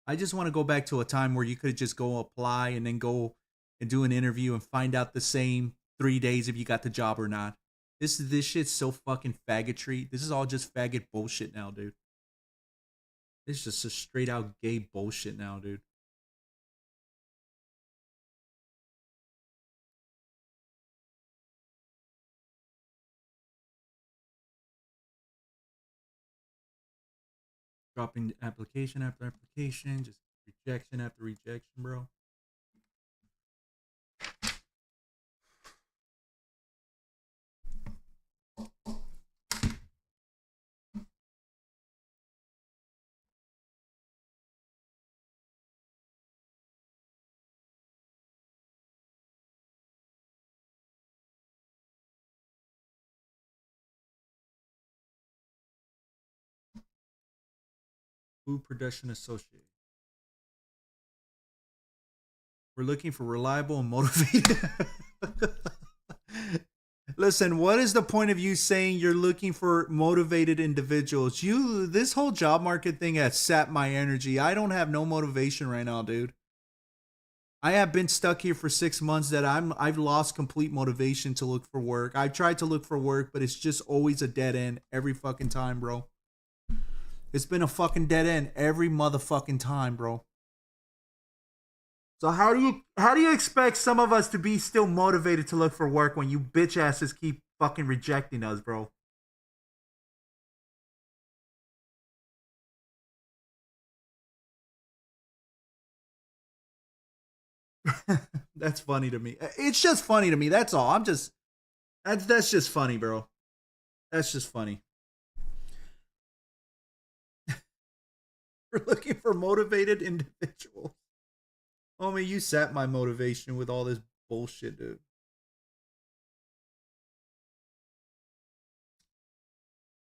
I just want to go back to a time where you could just go apply and then go and do an interview and find out the same 3 days if you got the job or not. This shit's so fucking faggotry. This is all just faggot bullshit now, dude. It's just a straight out gay bullshit now, dude. Dropping application after application, just rejection after rejection, bro. Food Production Associate. We're looking for reliable and motivated. Listen, what is the point of you saying you're looking for motivated individuals? This whole job market thing has sapped my energy. I don't have no motivation right now, dude. I have been stuck here for 6 months that I've lost complete motivation to look for work. I've tried to look for work, but it's just always a dead end every fucking time, bro. It's been a fucking dead end every motherfucking time, bro. So how do you expect some of us to be still motivated to look for work when you bitch asses keep fucking rejecting us, bro? That's funny to me. It's just funny to me. That's all. That's just funny, bro. That's just funny. We're looking for motivated individuals. Homie, you sap my motivation with all this bullshit, dude.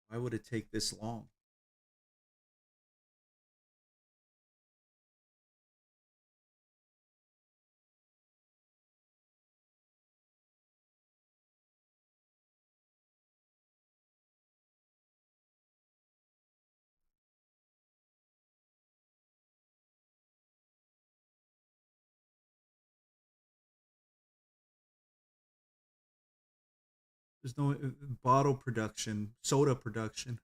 Why would it take this long? There's no bottle production, soda production.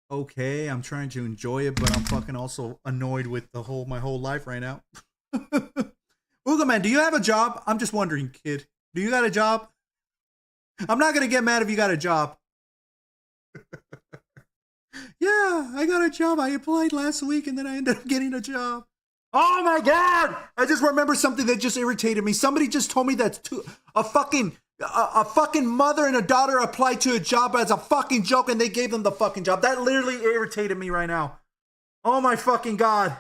Okay, I'm trying to enjoy it, but I'm fucking also annoyed with my whole life right now. Ooga man, do you have a job? I'm just wondering, kid. Do you got a job? I'm not gonna get mad if you got a job. Yeah, I got a job. I applied last week and then I ended up getting a job. Oh my god! I just remember something that just irritated me. Somebody just told me that a fucking mother and a daughter applied to a job as a fucking joke and they gave them the fucking job. That literally irritated me right now. Oh my fucking god.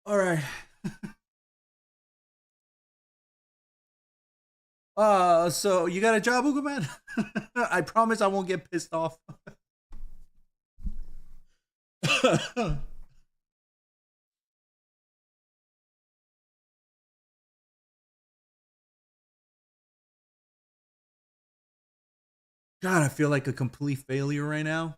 All right. So you got a job, Uga man? I promise I won't get pissed off. God, I feel like a complete failure right now.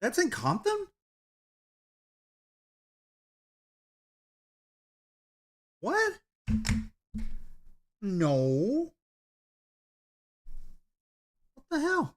That's in Compton? What? No. What the hell?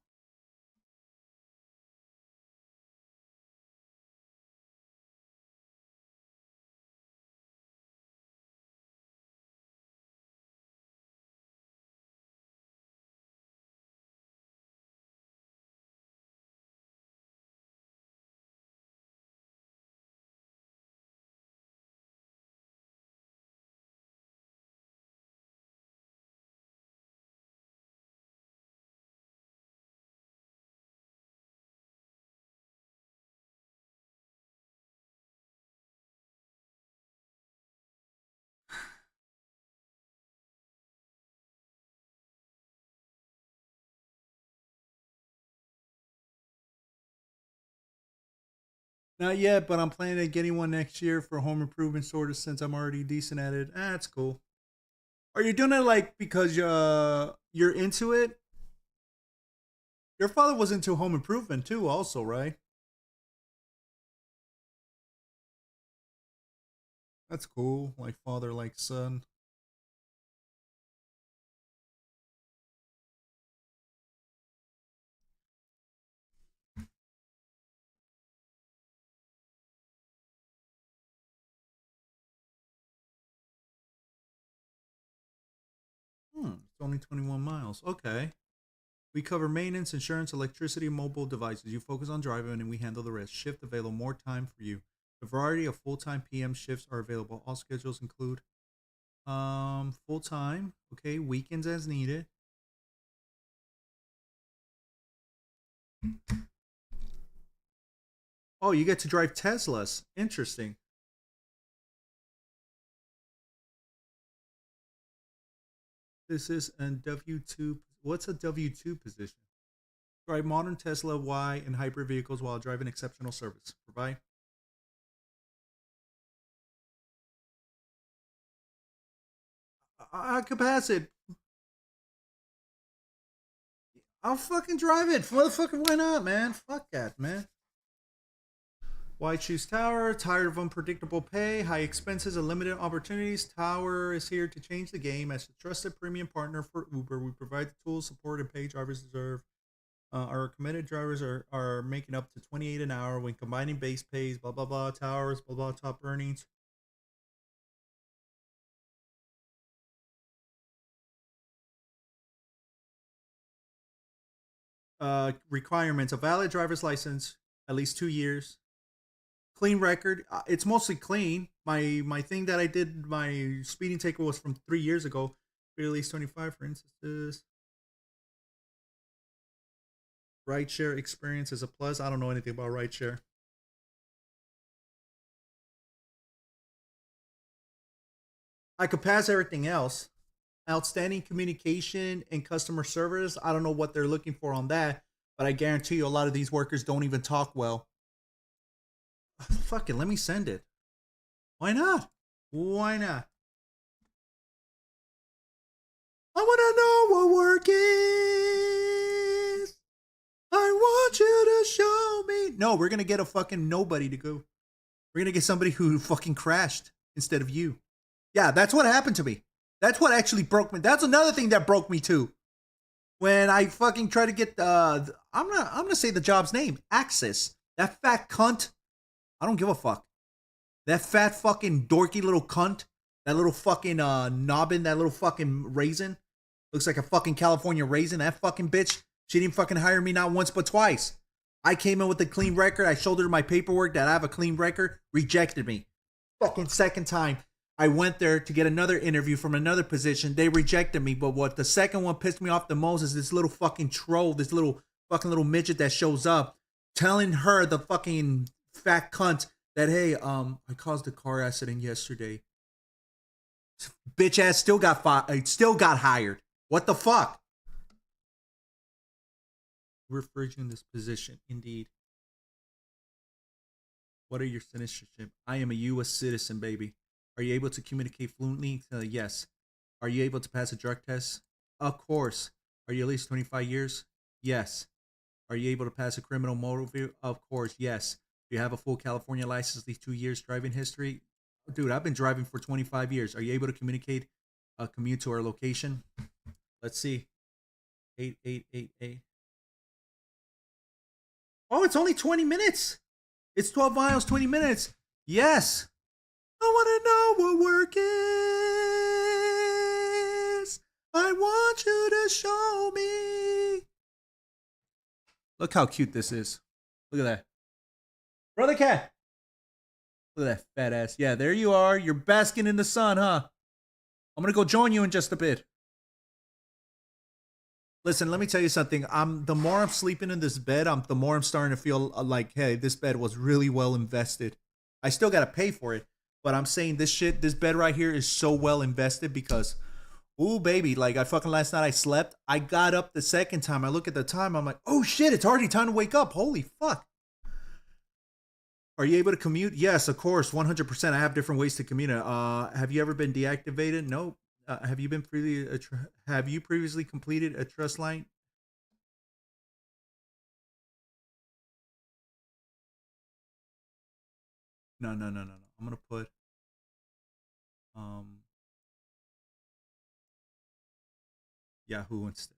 Not yet, but I'm planning on getting one next year for home improvement sort of since I'm already decent at it. That's cool. Are you doing it like because you're into it? Your father was into home improvement too, also, right? That's cool. Like father, like son. 'It's only 21 miles. Okay. We cover maintenance, insurance, electricity, mobile devices. You focus on driving and we handle the rest. Shift available, more time for you. A variety of full-time PM shifts are available. All schedules include full-time, okay, weekends as needed. Oh, you get to drive Teslas. Interesting. This is a W2. What's a W2 position? Drive modern Tesla Y and hybrid vehicles while driving exceptional service. Provide. I could pass it. I'll fucking drive it. Motherfucker, why not, man? Fuck that, man. Why choose Tower? Tired of unpredictable pay, high expenses, and limited opportunities? Tower is here to change the game. As a trusted premium partner for Uber, we provide the tools, support, and pay drivers deserve. Our committed drivers are making up to 28 an hour when combining base pays, blah, blah, blah, towers, blah, blah, top earnings. Requirements: a valid driver's license, at least 2 years. Clean record. It's mostly clean. My thing that I did, my speeding ticket was from 3 years ago. At least 25 for instances. Rideshare experience is a plus. I don't know anything about rideshare. I could pass everything else. Outstanding communication and customer service. I don't know what they're looking for on that, but I guarantee you a lot of these workers don't even talk well. Fuck it, let me send it. Why not? Why not? I wanna know what work is. I want you to show me. No, we're gonna get a fucking nobody to go. We're gonna get somebody who fucking crashed instead of you. Yeah, that's what happened to me. That's what actually broke me. That's another thing that broke me too. When I fucking try to get I'm gonna say the job's name. Access. That fat cunt. I don't give a fuck. That fat fucking dorky little cunt. That little fucking nobbin, that little fucking raisin. Looks like a fucking California raisin. That fucking bitch. She didn't fucking hire me not once but twice. I came in with a clean record. I showed her my paperwork that I have a clean record. Rejected me. Fucking second time. I went there to get another interview from another position. They rejected me. But what the second one pissed me off the most is this little fucking troll, this little fucking little midget that shows up telling her, the fucking fat cunt, that, hey, I caused a car accident yesterday. Bitch ass still got hired. What the fuck? Referred you in this position, indeed. What are your citizenship? I am a U.S. citizen, baby. Are you able to communicate fluently? Yes. Are you able to pass a drug test? Of course. Are you at least 25 years? Yes. Are you able to pass a criminal motor vehicle? Of course, yes. Do you have a full California license, at least 2 years driving history? Dude, I've been driving for 25 years. Are you able to communicate a commute to our location? Let's see. 8888. Oh, it's only 20 minutes. It's 12 miles, 20 minutes. Yes. I want to know what work is. I want you to show me. Look how cute this is. Look at that. Brother Cat. Look at that fat ass. Yeah, there you are. You're basking in the sun, huh? I'm going to go join you in just a bit. Listen, let me tell you something. The more I'm sleeping in this bed, the more I'm starting to feel like, hey, this bed was really well invested. I still got to pay for it. But I'm saying this bed right here is so well invested because, ooh, baby, like last night I slept. I got up the second time. I look at the time. I'm like, oh shit, it's already time to wake up. Holy fuck. Are you able to commute? Yes, of course, 100%. I have different ways to commute. Have you ever been deactivated? Nope. Have you been have you previously completed a trust line? No, no, no, no, no. I'm gonna put um Yahoo instead.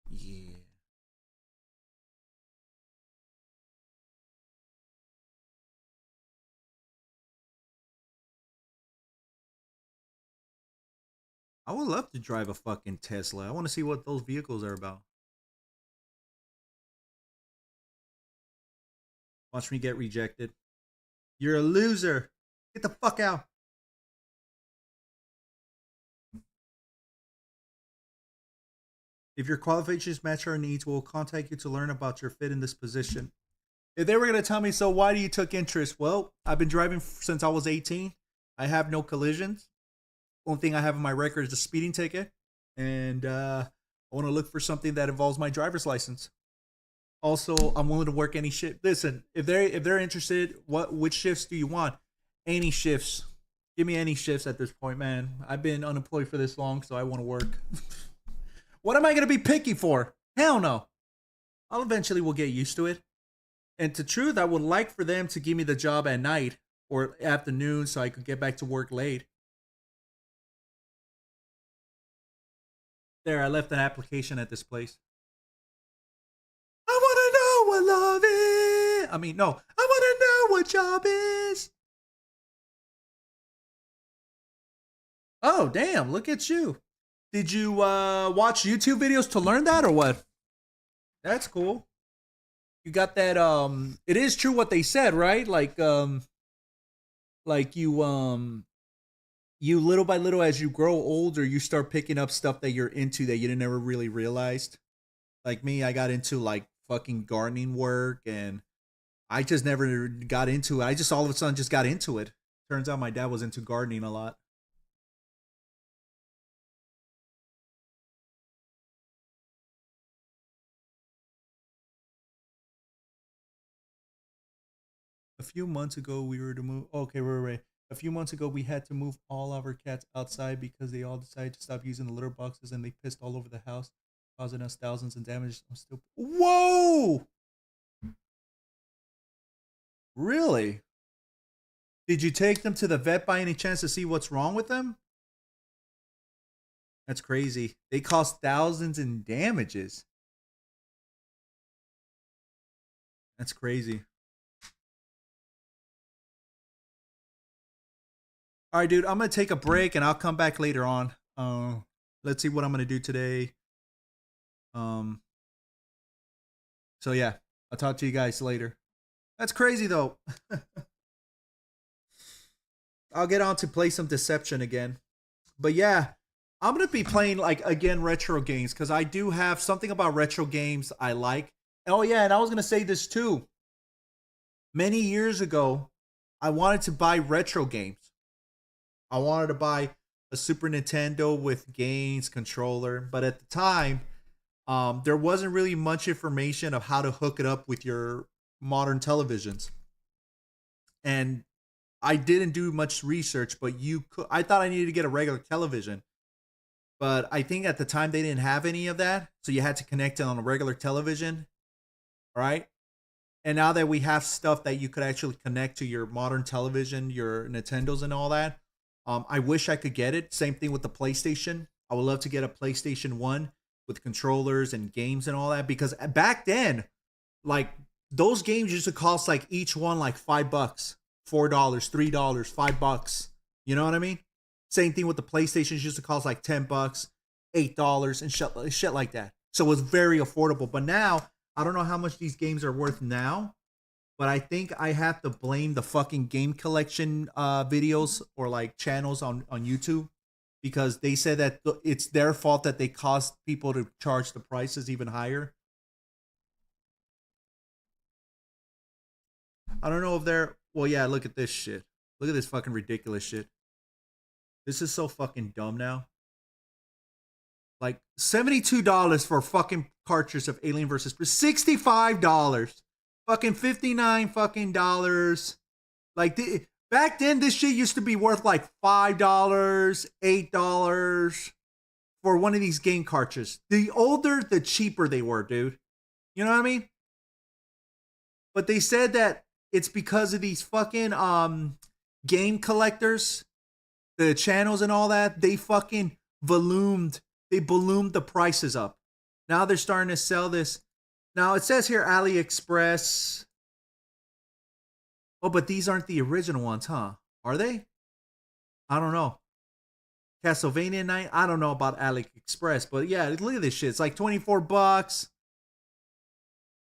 Yeah. I would love to drive a fucking Tesla. I want to see what those vehicles are about. Watch me get rejected. You're a loser. Get the fuck out. If your qualifications match our needs, we'll contact you to learn about your fit in this position. If they were going to tell me, so why do you took interest? Well, I've been driving since I was 18. I have no collisions. Only thing I have in my record is a speeding ticket. And I want to look for something that involves my driver's license. Also, I'm willing to work any shift. Listen, if they're interested, which shifts do you want? Any shifts. Give me any shifts at this point, man. I've been unemployed for this long, so I want to work. What am I gonna be picky for? Hell no. I'll eventually will get used to it. And to truth, I would like for them to give me the job at night or afternoon so I could get back to work late. There, I left an application at this place. I wanna know what love is. I mean, no, I wanna know what job is. Oh, damn, look at you. Did you watch YouTube videos to learn that or what? That's cool. You got that it is true what they said, right? Like you little by little as you grow older, you start picking up stuff that you're into that you never really realized. Like me, I got into like fucking gardening work and I just never got into it. I just all of a sudden just got into it. Turns out my dad was into gardening a lot. A few months ago, we were to move. Okay, right. A few months ago, we had to move all of our cats outside because they all decided to stop using the litter boxes and they pissed all over the house, causing us thousands in damage. I'm still. Whoa! Really? Did you take them to the vet by any chance to see what's wrong with them? That's crazy. They cost thousands in damages. That's crazy. All right, dude. I'm gonna take a break and I'll come back later on. Let's see what I'm gonna do today. Um. So yeah, I'll talk to you guys later. That's crazy though. I'll get on to play some Deception again. But yeah, I'm gonna be playing like again retro games because I do have something about retro games I like. Oh yeah, and I was gonna say this too. Many years ago, I wanted to buy retro games. I wanted to buy a Super Nintendo with games, controller, but at the time, there wasn't really much information of how to hook it up with your modern televisions. And I didn't do much research, but you could. I thought I needed to get a regular television, but I think at the time they didn't have any of that, so you had to connect it on a regular television, right? And now that we have stuff that you could actually connect to your modern television, your Nintendos and all that, I wish I could get it. Same thing with the PlayStation. I would love to get a PlayStation 1 with controllers and games and all that because back then, like those games used to cost like each one like $5, $4, $3, $5. You know what I mean? Same thing with the PlayStations used to cost like $10, $8 and shit like that. So it was very affordable. But now I don't know how much these games are worth now, but I think I have to blame the fucking game collection videos or like channels on YouTube because they said that it's their fault that they cost people to charge the prices even higher. I don't know if they're. Well, yeah, look at this shit. Look at this fucking ridiculous shit. This is so fucking dumb now. Like $72 for a fucking cartridge of Alien versus $65. fucking 59 fucking dollars. Like back then, this shit used to be worth like $5, $8 for one of these game cartridges. The older, the cheaper they were, dude. You know what I mean? But they said that it's because of these fucking game collectors, the channels and all that. They fucking ballooned the prices up. Now they're starting to sell this. Now it says here AliExpress. Oh, but these aren't the original ones, huh? Are they? I don't know. Castlevania Night. I don't know about AliExpress, but yeah, look at this shit. It's like $24.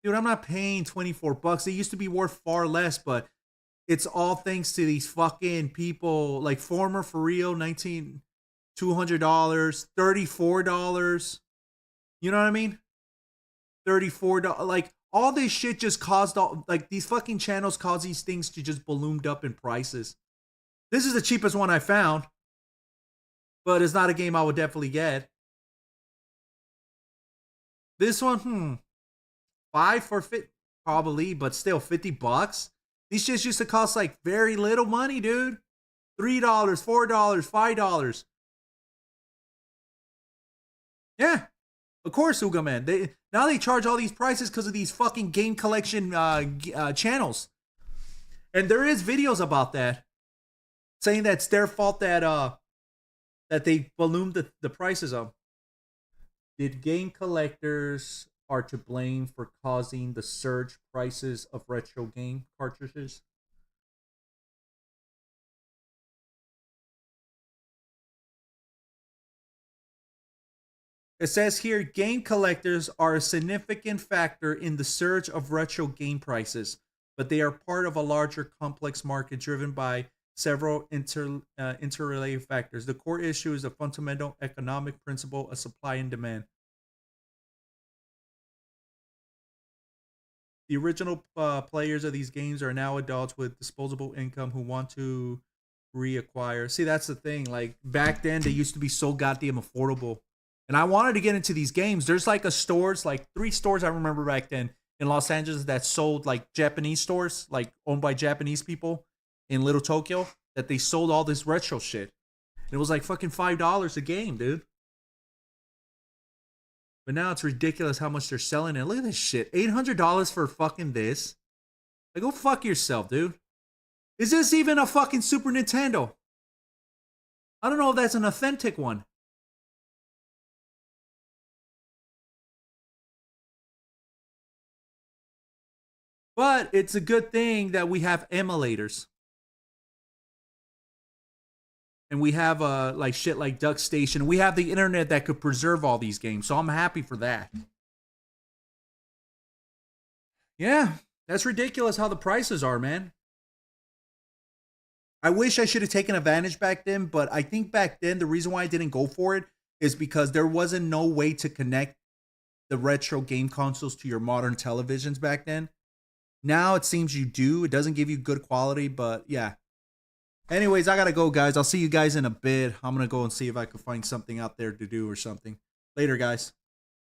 Dude, I'm not paying $24. They used to be worth far less, but it's all thanks to these fucking people like former for real $200, $34. You know what I mean? $34. Like all this shit just caused like these fucking channels cause these things to just ballooned up in prices. This is the cheapest one I found, but it's not a game I would definitely get. This one, 5 for fit probably, but still $50. These shits used to cost like very little money, dude. $3, $4, $5. Yeah, of course, Uga Man. Now they charge all these prices because of these fucking game collection channels, and there is videos about that, saying that it's their fault that they ballooned the prices up. Did game collectors are to blame for causing the surge prices of retro game cartridges? It says here, game collectors are a significant factor in the surge of retro game prices, but they are part of a larger complex market driven by several interrelated factors. The core issue is a fundamental economic principle of supply and demand. The original players of these games are now adults with disposable income who want to reacquire. See, that's the thing. Like back then, they used to be so goddamn affordable. And I wanted to get into these games. There's like like 3 stores I remember back then in Los Angeles that sold like Japanese stores, like owned by Japanese people in Little Tokyo, that they sold all this retro shit. And it was like fucking $5 a game, dude. But now it's ridiculous how much they're selling it. Look at this shit. $800 for fucking this. Like, go fuck yourself, dude. Is this even a fucking Super Nintendo? I don't know if that's an authentic one. But it's a good thing that we have emulators. And we have like shit like Duck Station. We have the internet that could preserve all these games. So I'm happy for that. Yeah, that's ridiculous how the prices are, man. I wish I should have taken advantage back then, but I think back then the reason why I didn't go for it is because there wasn't no way to connect the retro game consoles to your modern televisions back then. Now it seems you do. It doesn't give you good quality, but yeah. Anyways, I gotta go, guys. I'll see you guys in a bit. I'm gonna go and see if I can find something out there to do or something. Later, guys.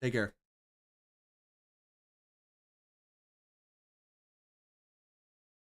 Take care.